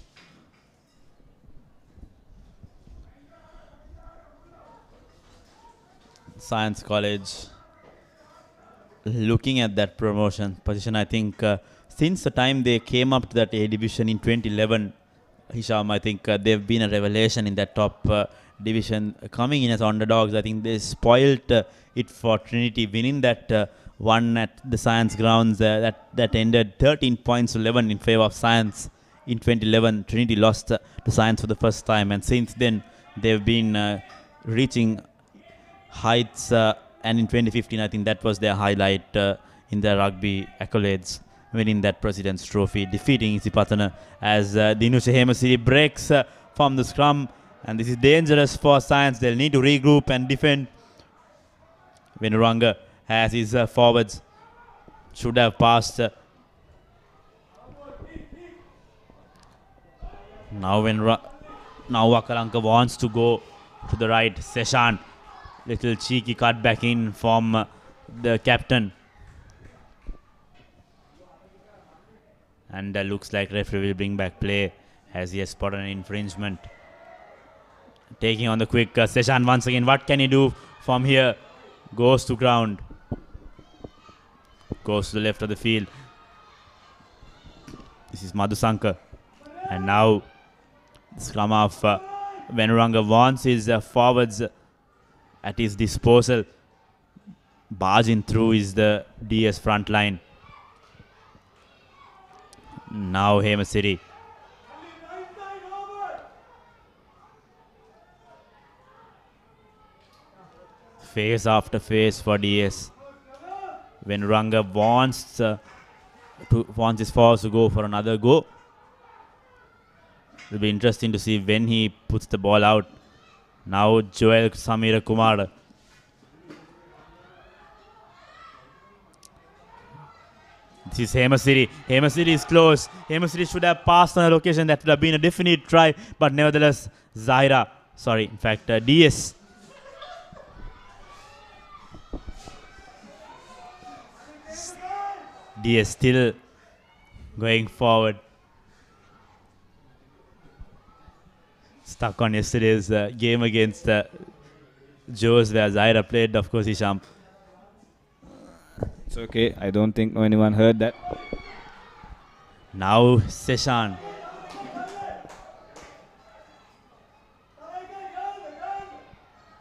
Science College looking at that promotion position, I think since the time they came up to that A division in 2011, Hisham, I think they've been a revelation in that top division. Coming in as underdogs, I think they spoilt it for Trinity, winning that one at the Science grounds that ended 13 points to 11 in favor of Science. In 2011, Trinity lost to Science for the first time, and since then they've been reaching heights, and in 2015 I think that was their highlight in their rugby accolades, winning that President's Trophy, defeating Isipatana as Dinusha Hemasiri breaks from the scrum, and this is dangerous for Science. They'll need to regroup and defend. Venuranga has his forwards, should have passed. Now Wakalanka wants to go to the right. Seshan, little cheeky cut back in from the captain. And looks like referee will bring back play as he has spotted an infringement. Taking on the quick Seshan once again. What can he do from here? Goes to ground. Goes to the left of the field. This is Madhusankar. And now scrum of Venuranga wants his forwards at his disposal. Barging through is the DS front line. Now Hemasiri. Face after face for DS. Venuranga wants his forwards to go for another go. It'll be interesting to see when he puts the ball out. Now Joel Samira Kumar. This is Hemasiri. Hemasiri is close. Hemasiri should have passed on a location that would have been a definite try, but nevertheless, DS. DS still going forward. Stuck on yesterday's game against Joes, where Zaira played, of course, Hisham. It's okay. I don't think anyone heard that. Now Seshan.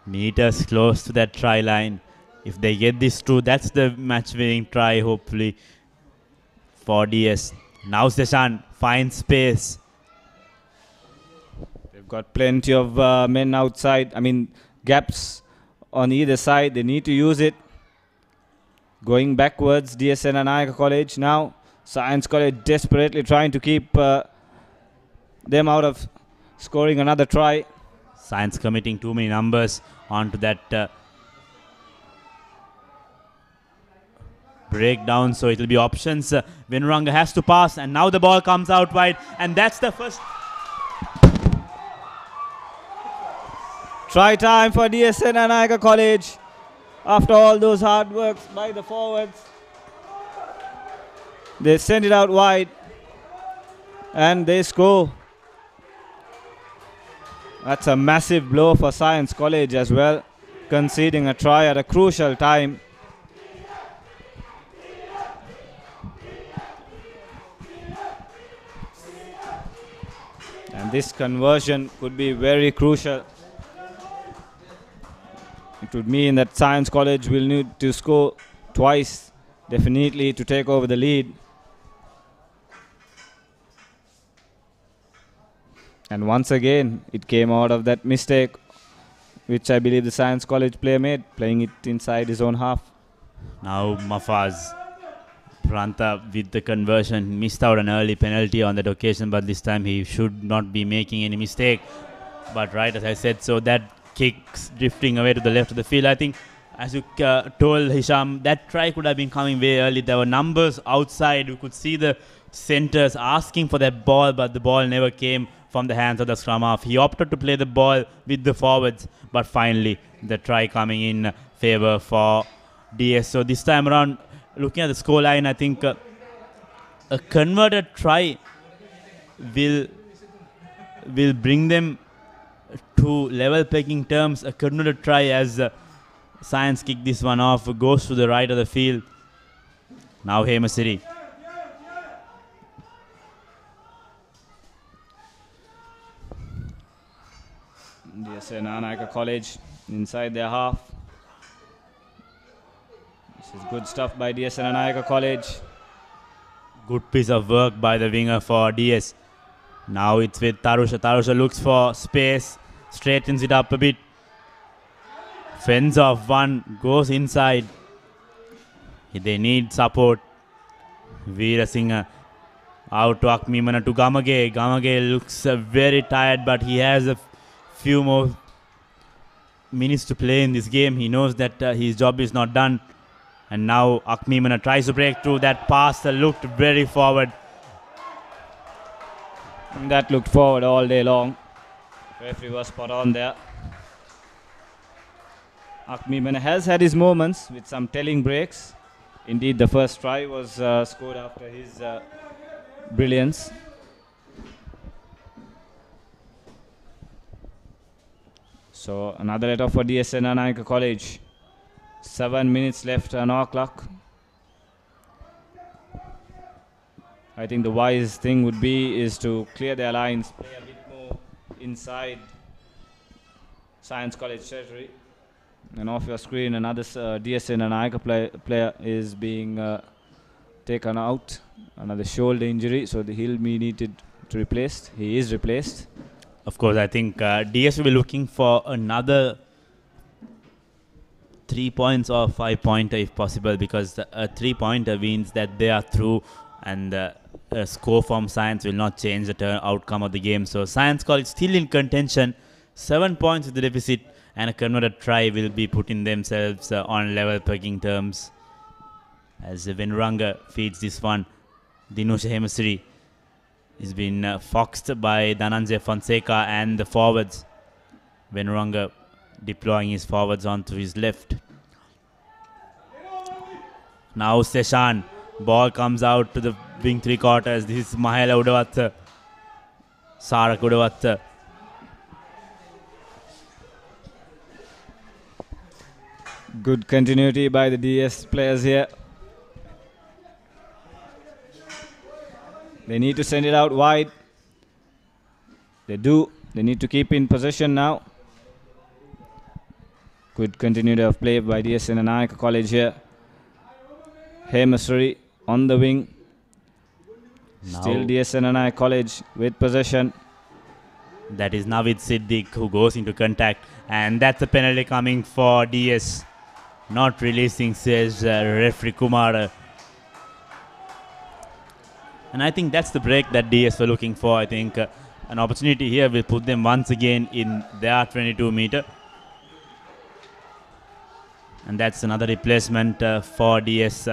Meters close to that try line. If they get this through, that's the match-winning try, hopefully, for DS. Now Seshan finds space. They've got plenty of men outside. Gaps on either side. They need to use it. Going backwards, DS Senanayake College now. Science College desperately trying to keep them out of scoring another try. Science committing too many numbers onto that breakdown, so it will be options. Venuranga has to pass, and now the ball comes out wide, and that's the first. Try time for Senanayake College. After all those hard works by the forwards, they send it out wide and they score. That's a massive blow for Science College as well, conceding a try at a crucial time. And this conversion could be very crucial. It would mean that Science College will need to score twice, definitely, to take over the lead. And once again, it came out of that mistake, which I believe the Science College player made, playing it inside his own half. Now Mafaz Pranta with the conversion missed out an early penalty on that occasion, but this time he should not be making any mistake. But right, as I said, so that kicks drifting away to the left of the field. I think, as you told Hisham, that try could have been coming way early. There were numbers outside. You could see the centers asking for that ball, but the ball never came from the hands of the scrum half. He opted to play the ball with the forwards, but finally the try coming in favor for DS. So this time around, looking at the scoreline, I think a converted try will bring them to level pegging terms. A converted try, as Science kick this one off, goes to the right of the field. Now Hemasiri. Senanayake College inside their half. This is good stuff by Senanayake College. Good piece of work by the winger for DS. Now it's with Tarusha. Tarusha looks for space, straightens it up a bit. Fends off one, goes inside. They need support. Veera Singh out to Akmimana to Gamage. Gamage looks very tired, but he has a few more minutes to play in this game. He knows that his job is not done. And now Akmimana tries to break through. That pass looked very forward. And that looked forward all day long. Referee was spot on there. Akmimana has had his moments with some telling breaks. Indeed, the first try was scored after his brilliance. So another let off for Senanayake College. 7 minutes left on our clock. I think the wise thing would be is to clear their lines, play a bit more inside Science College territory. And off your screen, another Senanayake player is being taken out. Another shoulder injury, so he'll be needed to replaced. He is replaced. Of course, I think DS will be looking for another 3 points or 5 pointer if possible, because a 3 pointer means that they are through, and a score from Science will not change the outcome of the game. So Science College still in contention, 7 points with the deficit, and a converted try will be putting themselves on level pegging terms. As Venuranga feeds this one, Dinusha Hemasiri has been foxed by Dhananjay Fonseca and the forwards. Venuranga deploying his forwards onto his left. Now Seshan. Ball comes out to the wing three quarters. This is Mahela Udavatta. Sarak Udavatta. Good continuity by the DS players here. They need to send it out wide. They do. They need to keep in possession now. Good continuity of play by Senanayake College here. Hemasuri on the wing. Now still Senanayake College with possession. That is Navid Siddiq who goes into contact. And that's a penalty coming for DS. Not releasing, says referee Kumar. And I think that's the break that DS were looking for. I think an opportunity here will put them once again in their 22 meter. And that's another replacement for DS.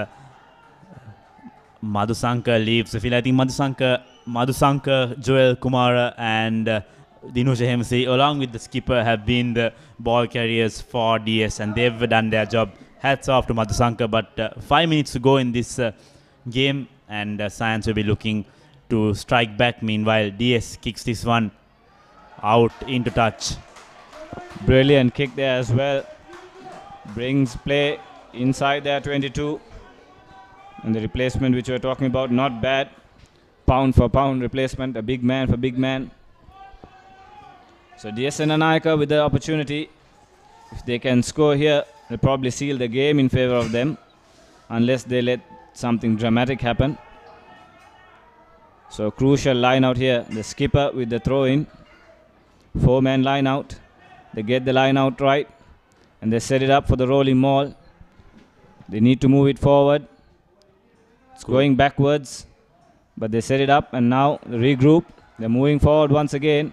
Madhusankar leaves the field. I think Madhusankar, Joel Kumara and Dinusha Hemsi, along with the skipper, have been the ball carriers for DS, and they've done their job. Hats off to Madhusankar, but 5 minutes to go in this game, and Science will be looking to strike back. Meanwhile, DS kicks this one out into touch. Brilliant kick there as well. Brings play inside their 22. And the replacement which we were talking about, not bad. Pound for pound replacement, a big man for big man. So DS Senanayake with the opportunity. If they can score here, they'll probably seal the game in favor of them, unless they let something dramatic happen. So crucial line out here. The skipper with the throw in. 4-man line out. They get the line out right, and they set it up for the rolling maul. They need to move it forward. It's going backwards, but they set it up, and now regroup. They're moving forward once again.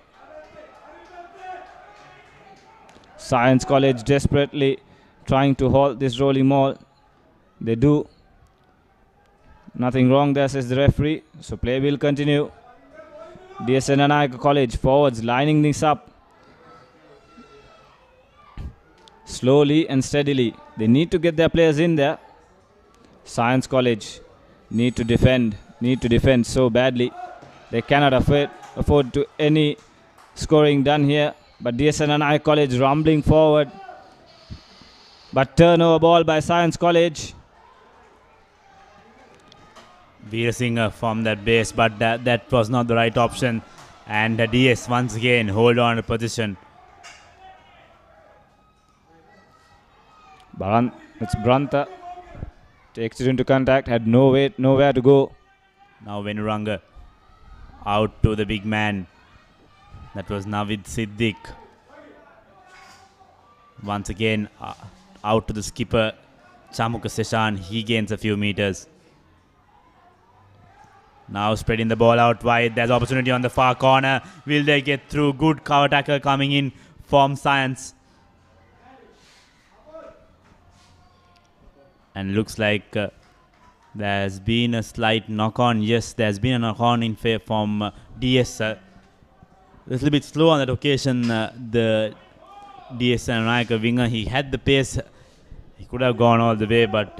Science College desperately trying to halt this rolling maul. They do. Nothing wrong there, says the referee. So play will continue. DS Senanayake College forwards lining this up. Slowly and steadily. They need to get their players in there. Science College need to defend so badly. They cannot afford to any scoring done here. But DS Senanayake College rumbling forward. But turnover ball by Science College. Veerasinger from that base, but that was not the right option. And DS once again hold on to position. It's Branta. Takes it into contact, had nowhere to go. Now Venuranga out to the big man. That was Navid Siddiq. Once again out to the skipper, Chamuka Seshan. He gains a few meters. Now spreading the ball out wide. There's opportunity on the far corner. Will they get through? Good cover tackle coming in from Science. And looks like there's been a slight knock-on. Yes, there's been a knock-on in favor from DS. A little bit slow on that occasion. The DS Senanayake winger, he had the pace. He could have gone all the way, but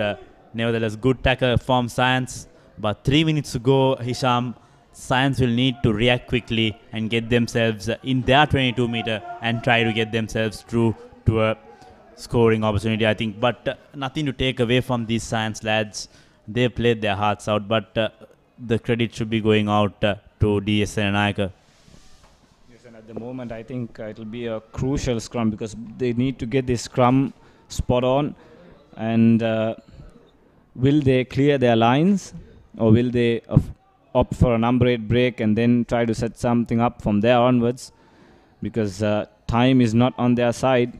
nevertheless, good tackle from Science. But 3 minutes to go, Hisham. Science will need to react quickly and get themselves in their 22-meter and try to get themselves through to a scoring opportunity, I think. But nothing to take away from these Science lads. They played their hearts out, but the credit should be going out to DS Senanayake. Yes, and at the moment, I think it will be a crucial scrum, because they need to get this scrum spot on. And will they clear their lines, or will they opt for a number 8 break and then try to set something up from there onwards? Because time is not on their side.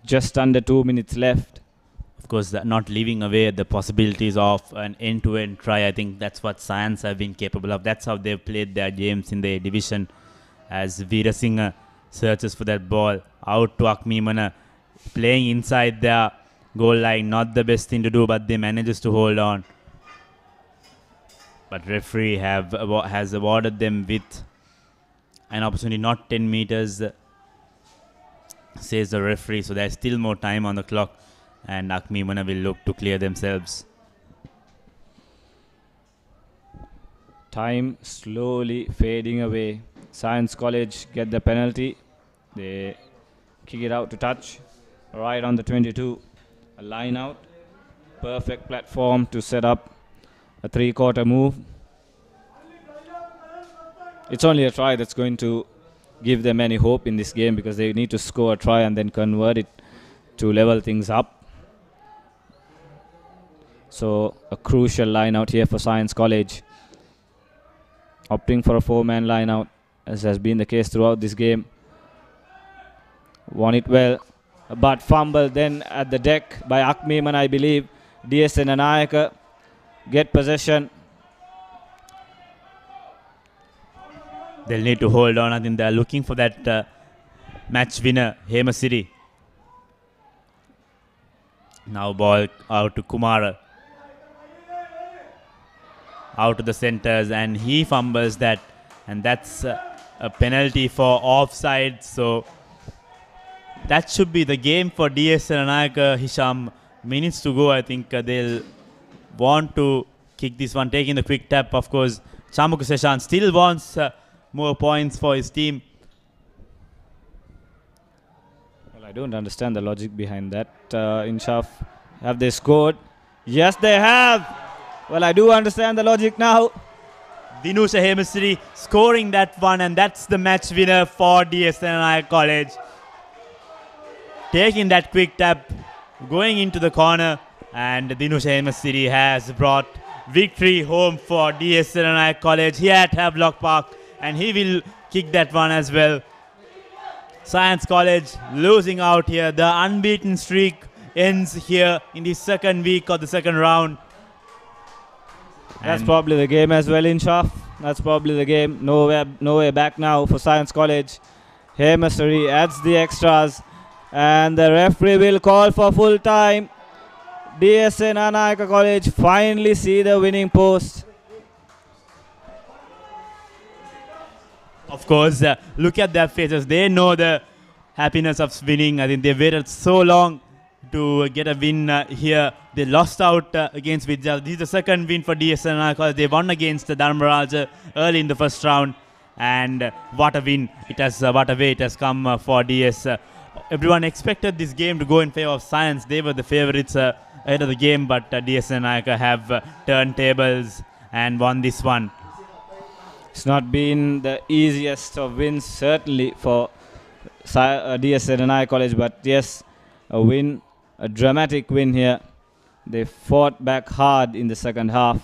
Just under 2 minutes left. Of course, not leaving away the possibilities of an end-to-end try. I think that's what Science have been capable of. That's how they've played their games in the division. As Veerasinger searches for that ball out to Akmimana, playing inside their goal line. Not the best thing to do, but they manages to hold on. But referee has awarded them with an opportunity, not 10 meters. Says the referee, so there's still more time on the clock, and Akmimana will look to clear themselves. Time slowly fading away. Science College get the penalty. They kick it out to touch right on the 22. A line out. Perfect platform to set up a 3-quarter move. It's only a try that's going to give them any hope in this game, because they need to score a try and then convert it to level things up. So a crucial line out here for Science College. Opting for a 4-man line out, as has been the case throughout this game. Won it well, but fumble then at the deck by Akmimana, I believe. DS Senanayake get possession. They'll need to hold on. I think they're looking for that match winner, Hema City. Now ball out to Kumara. out to the centers, and he fumbles that, and that's a penalty for offside. So that should be the game for DS Senanayake. Hisham, minutes to go. I think they'll want to kick this one, taking the quick tap. Of course, Chamuku Seshan still wants more points for his team. Well, I don't understand the logic behind that. Inshaf, have they scored? Yes, they have. Well, I do understand the logic now. Dinusha Hemesiri scoring that one, and that's the match winner for DS Senanayake College. Taking that quick tap, going into the corner, and Dinusha Hemesiri has brought victory home for DS Senanayake College here at Havelock Park, and he will kick that one as well. Science College losing out here. The unbeaten streak ends here in the second week of the second round. That's probably the game as well, Inshaf. That's probably the game. No way back now for Science College. Hemesiri adds the extras, and the referee will call for full time. DS Senanayake College finally see the winning post. Of course, look at their faces. They know the happiness of winning. I think they waited so long to get a win here. They lost out against Vidya. This is the second win for DS Senanayake College. They won against the Dharmaraj early in the first round. And what a win. What a way it has come for DS. Everyone expected this game to go in favor of Science. They were the favorites ahead of the game, but DS Senanayake have turned tables and won this one. It's not been the easiest of wins, certainly, for DS Senanayake College, but yes, a win, a dramatic win here. They fought back hard in the second half.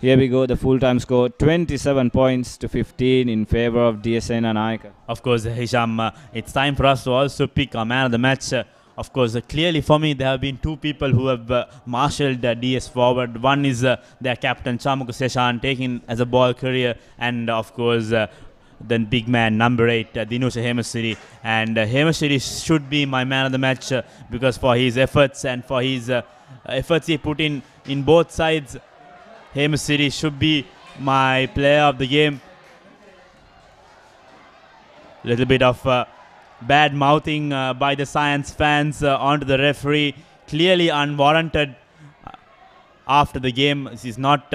Here we go, the full-time score, 27 points to 15 in favor of DS Senanayake. Of course, Hisham, it's time for us to also pick a man of the match. Of course, clearly for me, there have been two people who have marshaled DS forward. One is their captain, Chamuku Seshan, taking as a ball carrier, and of course, the big man, number 8, Dinusha Hemesiri. And Hemesiri should be my man of the match because for his efforts and for his efforts he put in both sides, Hemesiri should be my player of the game. Little bit of bad mouthing by the Science fans onto the referee, clearly unwarranted after the game. This is not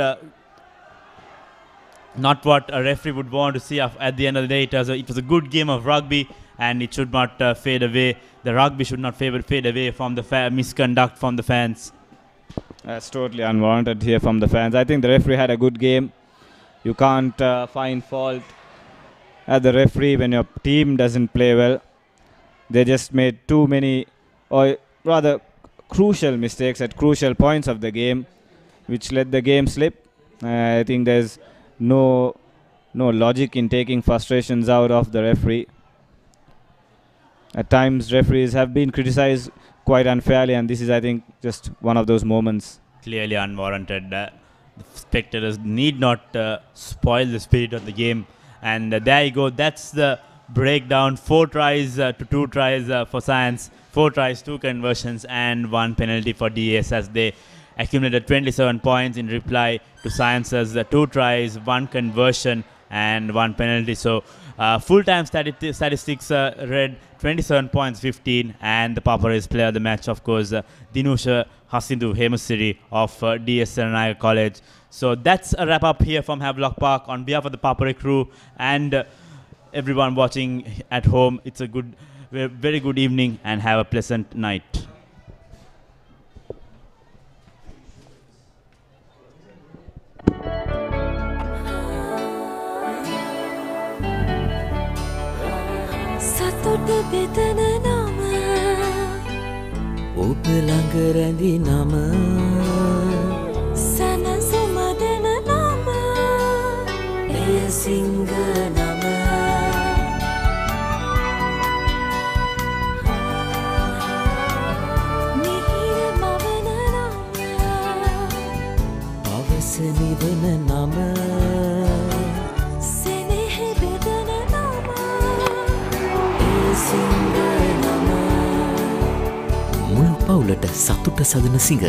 what a referee would want to see. At the end of the day, it was a good game of rugby, and it should not fade away. The rugby should not fade away from the misconduct from the fans. That's totally unwarranted here from the fans. I think the referee had a good game. You can't find fault at the referee when your team doesn't play well. They just made too many, or rather crucial mistakes at crucial points of the game, which let the game slip. I think there's no logic in taking frustrations out of the referee. At times, referees have been criticized quite unfairly, and this is, I think, just one of those moments. Clearly unwarranted. The spectators need not spoil the spirit of the game. And there you go. That's the breakdown. 4 tries to 2 tries for Science. 4 tries, 2 conversions, and 1 penalty for DS as they accumulated 27 points in reply to Science's 2 tries, 1 conversion, and 1 penalty. So full-time statistics read 27 points, 15, and the ThePapare is player of the match, of course, Dinusha Hemesiri of DS Senanayake College. So that's a wrap-up here from Havelock Park. On behalf of the ThePapare crew and everyone watching at home, it's a very good evening, and have a pleasant night. සතුට බෙදන නම ඔබ ළඟ රැඳි නම සැනසුම දෙන නම එය සිංහ නම මිහිර මවන නම පවස නිවන නම මුළු පවුලට සතුට සදන සිංහ